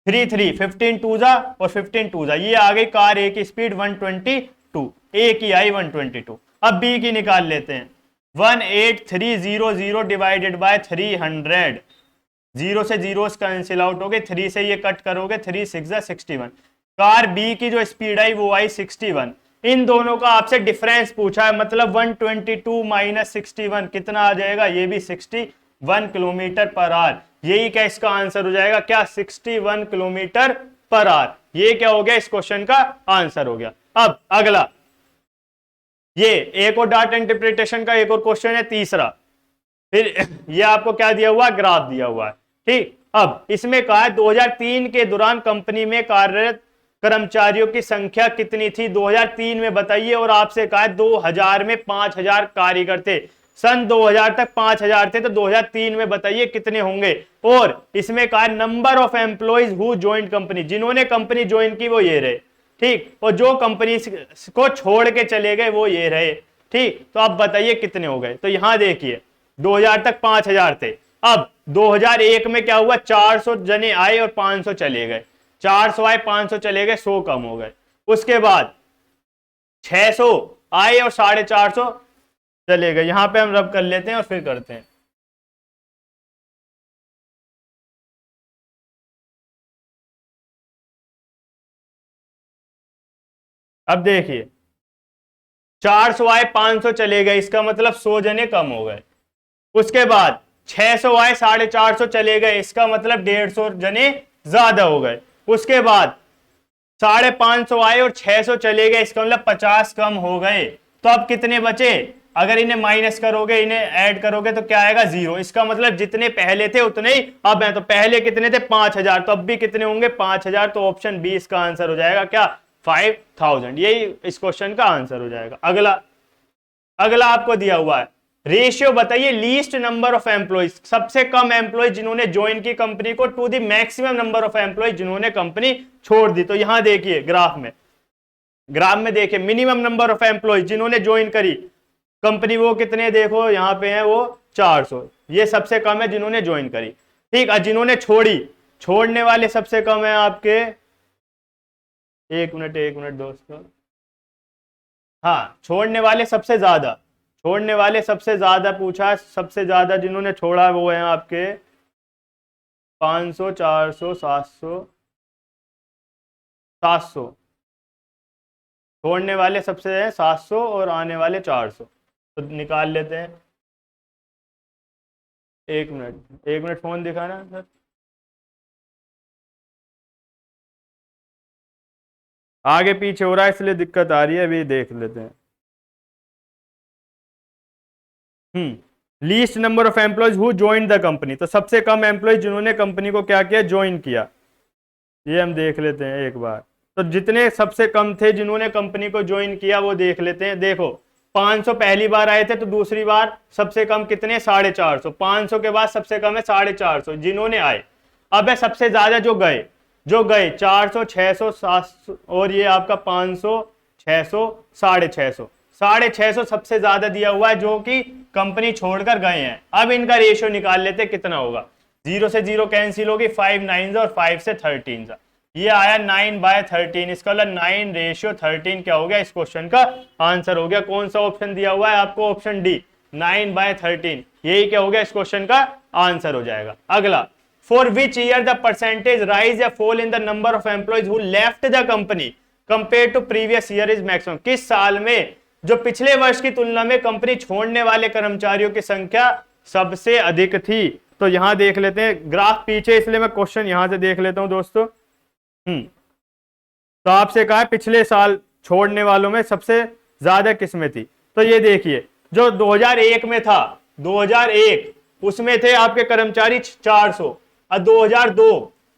3 3 15 2 जा और 15 2 जा, ये आ गई कार ए की स्पीड 122, ए की आई 122। अब बी की निकाल लेते हैं, 18300 डिवाइडेड बाय 300, 0 से 0 कैंसिल आउट हो गए, 3 से ये कट करोगे 3 6 61। कार बी की जो स्पीड आई वो आई 61। इन दोनों का आपसे डिफरेंस पूछा है, मतलब 122 माइनस 61 कितना आ जाएगा, ये भी 61 किलोमीटर पर आवर। यही क्या इसका आंसर हो जाएगा, क्या 61 किलोमीटर पर आवर। ये क्या हो गया, इस क्वेश्चन का आंसर हो गया। अब अगला, ये एक और डाटा इंटरप्रिटेशन का एक और क्वेश्चन है, तीसरा। फिर ये आपको क्या दिया हुआ, ग्राफ दिया हुआ है, ठीक। अब इसमें कहा है 2003 के दौरान कंपनी में कार्यरत कर्मचारियों की संख्या कितनी थी 2003 में बताइए, और आपसे कहा है 2000 में 5000 कारीगर थे, सन 2000 तक 5000 थे, तो 2003 में बताइए कितने होंगे। और इसमें कहा है number of employees who joined company, जिन्होंने कंपनी ज्वाइन की वो ये रहे, ठीक, और जो कंपनी को छोड़ के चले गए वो ये रहे, ठीक। तो आप बताइए कितने हो गए। तो यहां देखिए 2000 तक 5000 थे, अब 2001 में क्या हुआ, 400 जने आए और 500 चले गए, 400 आए 500 चले गए, 100 कम हो गए। उसके बाद 600 आए और 450 चले गए। यहां पे हम रब कर लेते हैं और फिर करते हैं। अब देखिए 400 आए 500 चले गए, इसका मतलब 100 जने कम हो गए। उसके बाद 600 आए 450 चले गए, इसका मतलब 150 जने ज्यादा हो गए। उसके बाद 550 आए और 600 चले गए, इसका मतलब 50 कम हो गए। तो अब कितने बचे, अगर इन्हें माइनस करोगे इन्हें ऐड करोगे तो क्या आएगा 0। इसका मतलब जितने पहले थे उतने ही अब हैं। तो पहले कितने थे 5000, तो अब भी कितने होंगे 5000। तो ऑप्शन बी इसका आंसर हो जाएगा क्या 5000। यही इस क्वेश्चन का आंसर हो जाएगा। अगला आपको दिया हुआ है रेशियो बताइए लीस्ट नंबर ऑफ एम्प्लॉइज, सबसे कम एम्प्लॉय जिन्होंने ज्वाइन की कंपनी को, to the maximum number of employ जिन्होंने कंपनी छोड़ दी। तो यहां देखिए ग्राफ में देखिए मिनिमम नंबर ऑफ एम्प्लॉय जिन्होंने ज्वाइन करी कंपनी वो कितने, देखो यहां पे है वो 400, ये सबसे कम है जिन्होंने ज्वाइन करी, ठीक। और जिन्होंने छोड़ने वाले सबसे कम है आपके, एक मिनट दोस्तों, हाँ छोड़ने वाले सबसे ज्यादा पूछा, सबसे ज्यादा जिन्होंने छोड़ा वो है आपके 500 400 700 छोड़ने वाले सबसे है 700 और आने वाले 400। तो निकाल लेते हैं। एक मिनट फोन दिखाना सर। आगे पीछे हो रहा है इसलिए दिक्कत आ रही है, अभी देख लेते हैं। Least number of employees who join the company, तो सबसे कम एम्प्लॉय जिन्होंने कंपनी को क्या किया, ज्वाइन किया, ये हम देख लेते हैं एक बार। तो जितने सबसे कम थे जिन्होंने कंपनी को ज्वाइन किया वो देख लेते हैं। देखो 500 पहली बार आए थे, तो दूसरी बार सबसे कम कितने 450, 500 के बाद सबसे कम है 450 जिन्होंने आए। अब है सबसे ज्यादा जो गए, जो गए 400, 600, 700 और ये आपका 500, 600, 650, 650 सबसे ज्यादा दिया हुआ है जो कि कंपनी छोड़कर गए हैं। अब इनका रेशियो निकाल लेते कितना होगा। 0 से 0 कैंसिल होगी, 5 9 और 5 से 13, ये आया 9/13। इसका मतलब 9:13 क्या हो गया, इस क्वेश्चन का आंसर हो गया। कौन सा ऑप्शन दिया हुआ है आपको, ऑप्शन डी 9/13, यही क्या हो गया इस क्वेश्चन का आंसर हो जाएगा। अगला, for which year the percentage rise या fall in the number of employees who left the company compare to previous year is maximum. किस साल में जो पिछले वर्ष की तुलना में कंपनी छोड़ने वाले कर्मचारियों की संख्या सबसे अधिक थी। तो यहां देख लेते हैं ग्राफ पीछे, इसलिए मैं क्वेश्चन यहां से देख लेता हूं दोस्तों। तो आपसे कहा पिछले साल छोड़ने वालों में सबसे ज्यादा किसमें थी। तो ये देखिए जो 2001 में था, 2001 उसमें थे आपके कर्मचारी 400 और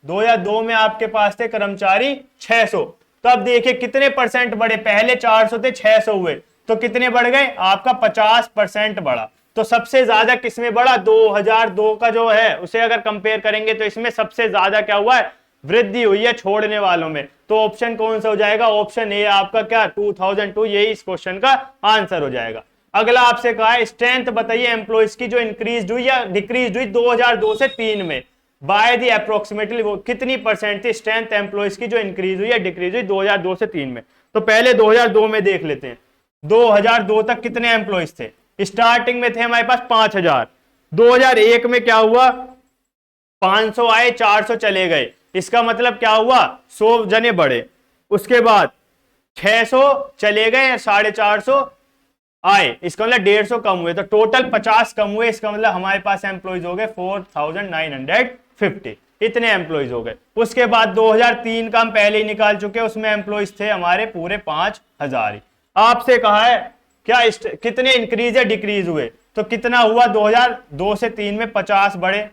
2002 में आपके पास थे कर्मचारी 600। तो अब देखिए कितने परसेंट बढ़े, पहले 400 थे 600 हुए, तो कितने बढ़ गए आपका 50% बढ़ा। तो सबसे ज्यादा किसमें बढ़ा, 2002 का जो है उसे अगर कंपेयर करेंगे तो इसमें सबसे ज्यादा क्या हुआ है, वृद्धि हुई है छोड़ने वालों में। तो ऑप्शन कौन सा हो जाएगा, ऑप्शन ए आपका क्या 2002, यही इस क्वेश्चन का आंसर हो जाएगा। अगला आपसे कहा है स्ट्रेंथ बताइए एम्प्लॉइज की जो इंक्रीज हुई या डिक्रीज हुई 2002 से 3 में बाय द अप्रोक्सीमेटली, वो कितनी परसेंट थी स्ट्रेंथ एम्प्लॉइज की जो इंक्रीज हुई या डिक्रीज हुई 2002 से 3 में। तो पहले 2002 में देख लेते हैं। 2002 तक कितने एम्प्लॉइज थे, स्टार्टिंग में थे हमारे पास 5000। 2001 में क्या हुआ, 500 आए 400 चले गए, इसका मतलब क्या हुआ 100 जने बढ़े। उसके बाद 600 चले गए, 450 आए, इसका मतलब 150 कम हुए, तो टोटल 50 कम हुए। इसका मतलब हमारे पास एम्प्लॉइज हो गए 4950, इतने एम्प्लॉइज हो गए। उसके बाद 2003 का हम पहले ही निकाल चुके, उसमें एम्प्लॉइज थे हमारे पूरे 5000 ही। आपसे कहा है क्या कितने इंक्रीज या डिक्रीज हुए, तो कितना हुआ 2002 से 3 में 50 बढ़े,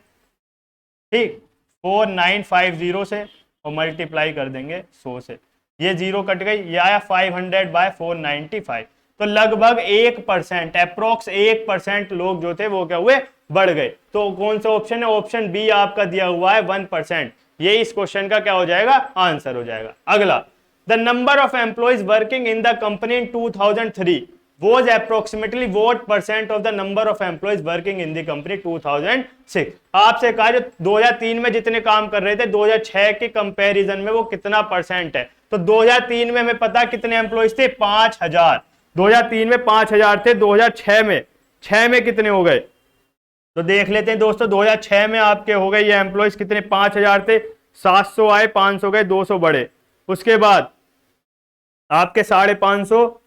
ठीक 4950 से और मल्टीप्लाई कर देंगे 100 से, ये 0 कट गई, ये आया 500/495। तो लगभग 1%, अप्रोक्स 1% लोग जो थे वो क्या हुए, बढ़ गए। तो कौन सा ऑप्शन है, ऑप्शन बी आपका दिया हुआ है 1%, ये इस क्वेश्चन का क्या हो जाएगा आंसर हो जाएगा। अगला, the number of employees working in the company in 2003 was approximately what percent of the number of employees working in the company 2006। आपसे कहा जो 2003 में जितने काम कर रहे थे 2006 के कंपैरिजन में वो कितना परसेंट है। तो 2003 में हमें पता कितने एम्प्लॉइज थे 5000, 2003 में 5000 थे, 2006 में 6 में कितने हो गए, तो देख लेते हैं दोस्तों। 2006 में आपके हो गए ये एम्प्लॉइज कितने, 5000 थे, 700 आए, 500 गए, 200 बढ़े। उसके बाद आपके 550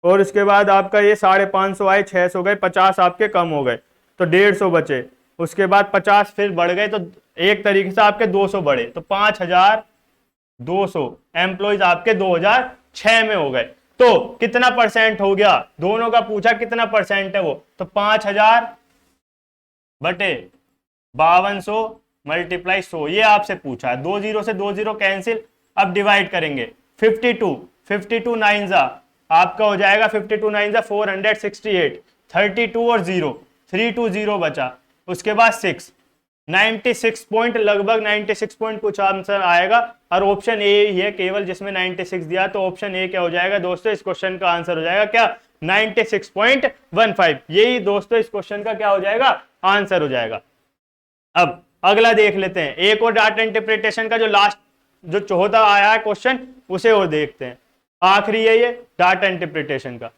और उसके बाद आपका ये 550 आए, 600 गए, 50 आपके कम हो गए, तो 150 बचे। उसके बाद 50 फिर बढ़ गए, तो एक तरीके से आपके 200 बढ़े, तो 5200 एम्प्लॉइज आपके 2006 में हो गए। तो कितना परसेंट हो गया, दोनों का पूछा कितना परसेंट है वो, तो 5000 बटे 5200 मल्टीप्लाई 100, ये आपसे पूछा है। 20 से 20 कैंसिल, अब डिवाइड करेंगे 52 9 आपका हो जाएगा 52 9 468, 32 और 0 320 बचा। उसके बाद 6 96 पॉइंट, लगभग 96 पॉइंट कुछ आंसर आएगा, और ऑप्शन ए ही है केवल जिसमें 96 दिया। तो ऑप्शन ए क्या हो जाएगा दोस्तों, इस क्वेश्चन का आंसर हो जाएगा क्या 96.15, यही दोस्तों इस क्वेश्चन का क्या हो जाएगा आंसर हो जाएगा। अब अगला देख लेते हैं, एक और डाटा इंटरप्रिटेशन का जो लास्ट जो चौथा आया है क्वेश्चन, उसे और देखते हैं। आखिरी है ये डाटा इंटरप्रिटेशन का।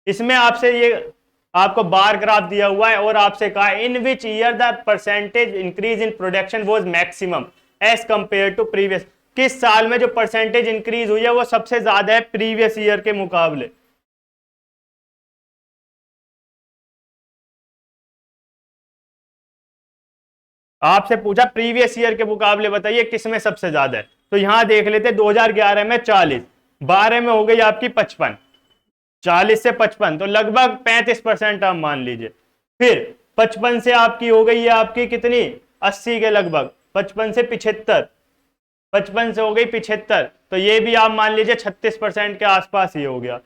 इसमें आपसे ये आपको बार ग्राफ दिया हुआ है और आपसे कहा in which year the percentage increase in production was maximum as compare to previous. किस साल में जो परसेंटेज इंक्रीज हुई है वो सबसे ज्यादा है प्रीवियस ईयर के मुकाबले। आपसे पूछा प्रीवियस ईयर के मुकाबले बताइए किसमें सबसे ज्यादा है। तो यहां देख लेते 2011 में 40, 12 में हो गई आपकी 55, 40 से 55 तो लगभग 35% आप मान लीजिए। फिर 55 से आपकी हो गई है आपकी कितनी 80 के लगभग, 55 से 75, 55 से हो गई 75, तो ये भी आप मान लीजिए 36% के आसपास ही हो गया।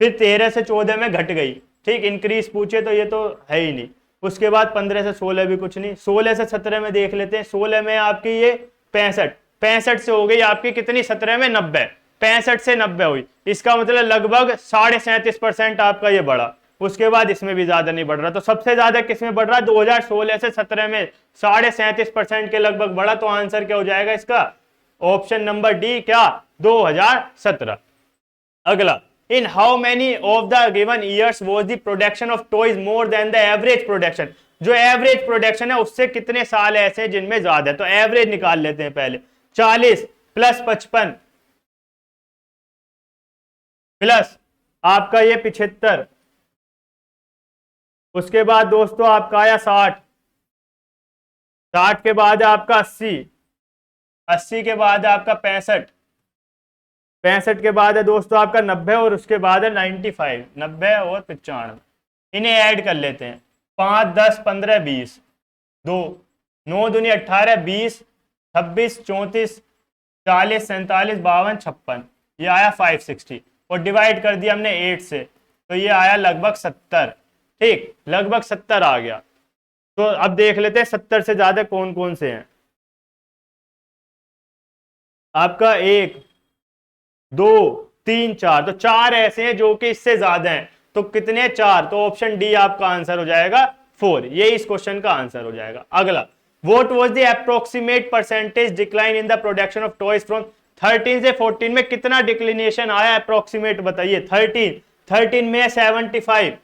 फिर 13 से 14 में घट गई, ठीक इंक्रीज पूछे तो ये तो है ही नहीं। उसके बाद 15 से 16 भी कुछ नहीं, 16 से 17 में देख लेते हैं। 16 में आपकी ये 65, 65 से हो गई आपकी कितनी 17 में 90, 65 से 90 हुई, इसका मतलब लगभग 37.5% आपका ये बढ़ा। उसके बाद इसमें भी ज्यादा नहीं बढ़ रहा, तो सबसे ज्यादा किसमें बढ़ रहा है 2016 से 17 में 37.5% के लगभग बढ़ा। तो आंसर क्या हो जाएगा इसका, ऑप्शन नंबर डी क्या 2017। अगला, in how many of the given years was the production of toys more than the average production, जो एवरेज प्रोडक्शन है उससे कितने साल ऐसे हैं जिनमें ज्यादा है। तो एवरेज निकाल लेते हैं पहले, 40 प्लस 55 प्लस आपका ये 75, उसके बाद दोस्तों आपका आया 60, 60 के बाद है आपका 80, 80 के बाद है आपका 65, 65 के बाद है दोस्तों आपका 90 और उसके बाद है 95, 90 और 95। इन्हें ऐड कर लेते हैं, 5 10 15 20, 2 9 दूनी 18 20 26 34 40 47 52 56, ये आया 560 और डिवाइड कर दिया हमने 8 से, तो ये आया लगभग 70। ठीक, लगभग 70 आ गया। तो अब देख लेते हैं 70 से ज्यादा कौन कौन से हैं। आपका 1 2 3 4, तो 4 ऐसे हैं जो कि इससे ज्यादा हैं। तो कितने 4, तो ऑप्शन डी आपका आंसर हो जाएगा 4, यही इस क्वेश्चन का आंसर हो जाएगा। अगला, what was the approximate percentage decline in the production of toys from 13 से 14 में कितना डिक्लिनेशन आया, अप्रोक्सीमेट बताइए। 13 में है 75,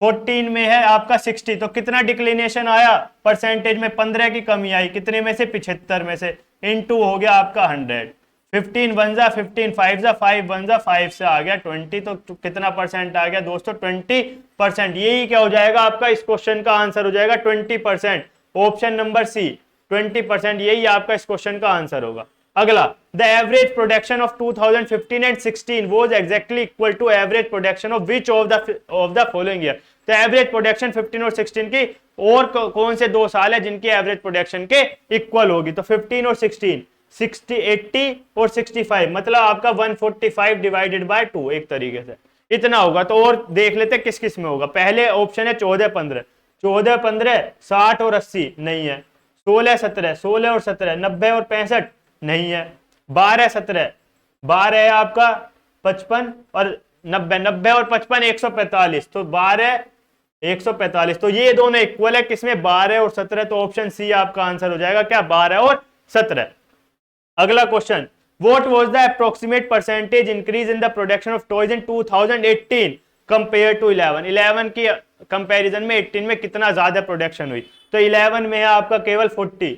14 में है आपका 60, तो कितना डिक्लिनेशन आया परसेंटेज में, 15 की कमी आई, कितने में से 75 में से, इनटू हो गया आपका 100, 15 1 जा 15, 5 जा 5, 1 जा 5 से आ गया 20, तो कितना परसेंट आ गया दोस्तों 20%। यही क्या हो जाएगा आपका इस क्वेश्चन का आंसर हो जाएगा 20%, ऑप्शन नंबर सी 20%, यही आपका इस क्वेश्चन का आंसर होगा। अगला, the average production of 2015 and 16 was exactly equal to average production of which of the following year. तो एवरेज प्रोडक्शन 15 और 16 की और कौन से 2 साल है जिनकी एवरेज प्रोडक्शन के इक्वल होगी, तो 15 और 16, 60 80 और 65, मतलब आपका 145 डिवाइडेड बाय 2 एक तरीके से इतना होगा। तो और देख लेते किस किस में होगा। पहले ऑप्शन है 14 15, 14 15 60 और 80 नहीं है, 16 17, 16 और 17 90 और 65 नहीं है, 12 17, 12 है आपका 55 और 90, 90 और 55 145, तो 12 145, तो ये दोनों इक्वल है किसमें 12 और 17, तो ऑप्शन सी आपका आंसर हो जाएगा क्या 12 और 17। अगला question, what was the approximate percentage increase in the production of toys in 2018 compare to 11, 11 की कंपैरिजन में 18 में कितना ज्यादा प्रोडक्शन हुई। तो 11 में है आपका केवल 40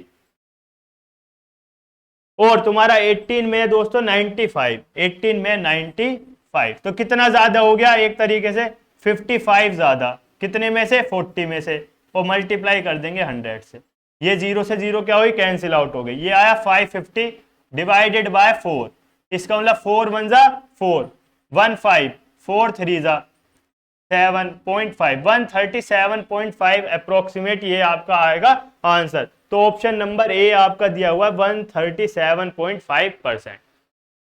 और तुम्हारा 18 में है दोस्तों 95, 18 में 95, तो कितना ज्यादा हो गया एक तरीके से 55 ज्यादा, कितने में से 40 में से, और मल्टीप्लाई कर देंगे 100 से, ये 0 से 0 क्या हुई कैंसिल आउट हो गई, ये आया 550 डिवाइडेड बाय 4, इसका मतलब 4 1 जा 4, 1 5, 4 3 जा 7.5, 137.5 अप्रोक्सीमेट ये आपका आएगा आंसर। तो ऑप्शन नंबर ए आपका दिया हुआ है 137.5%।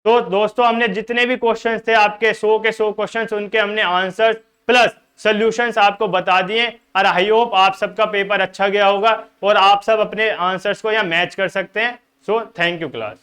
तो दोस्तों हमने जितने भी क्वेश्चंस थे आपके 100 के 100 क्वेश्चंस, उनके हमने आंसर प्लस सॉल्यूशंस आपको बता दिए और आई होप आप सबका पेपर अच्छा गया होगा और आप सब अपने आंसर्स को यहाँ मैच कर सकते हैं। So thank you class.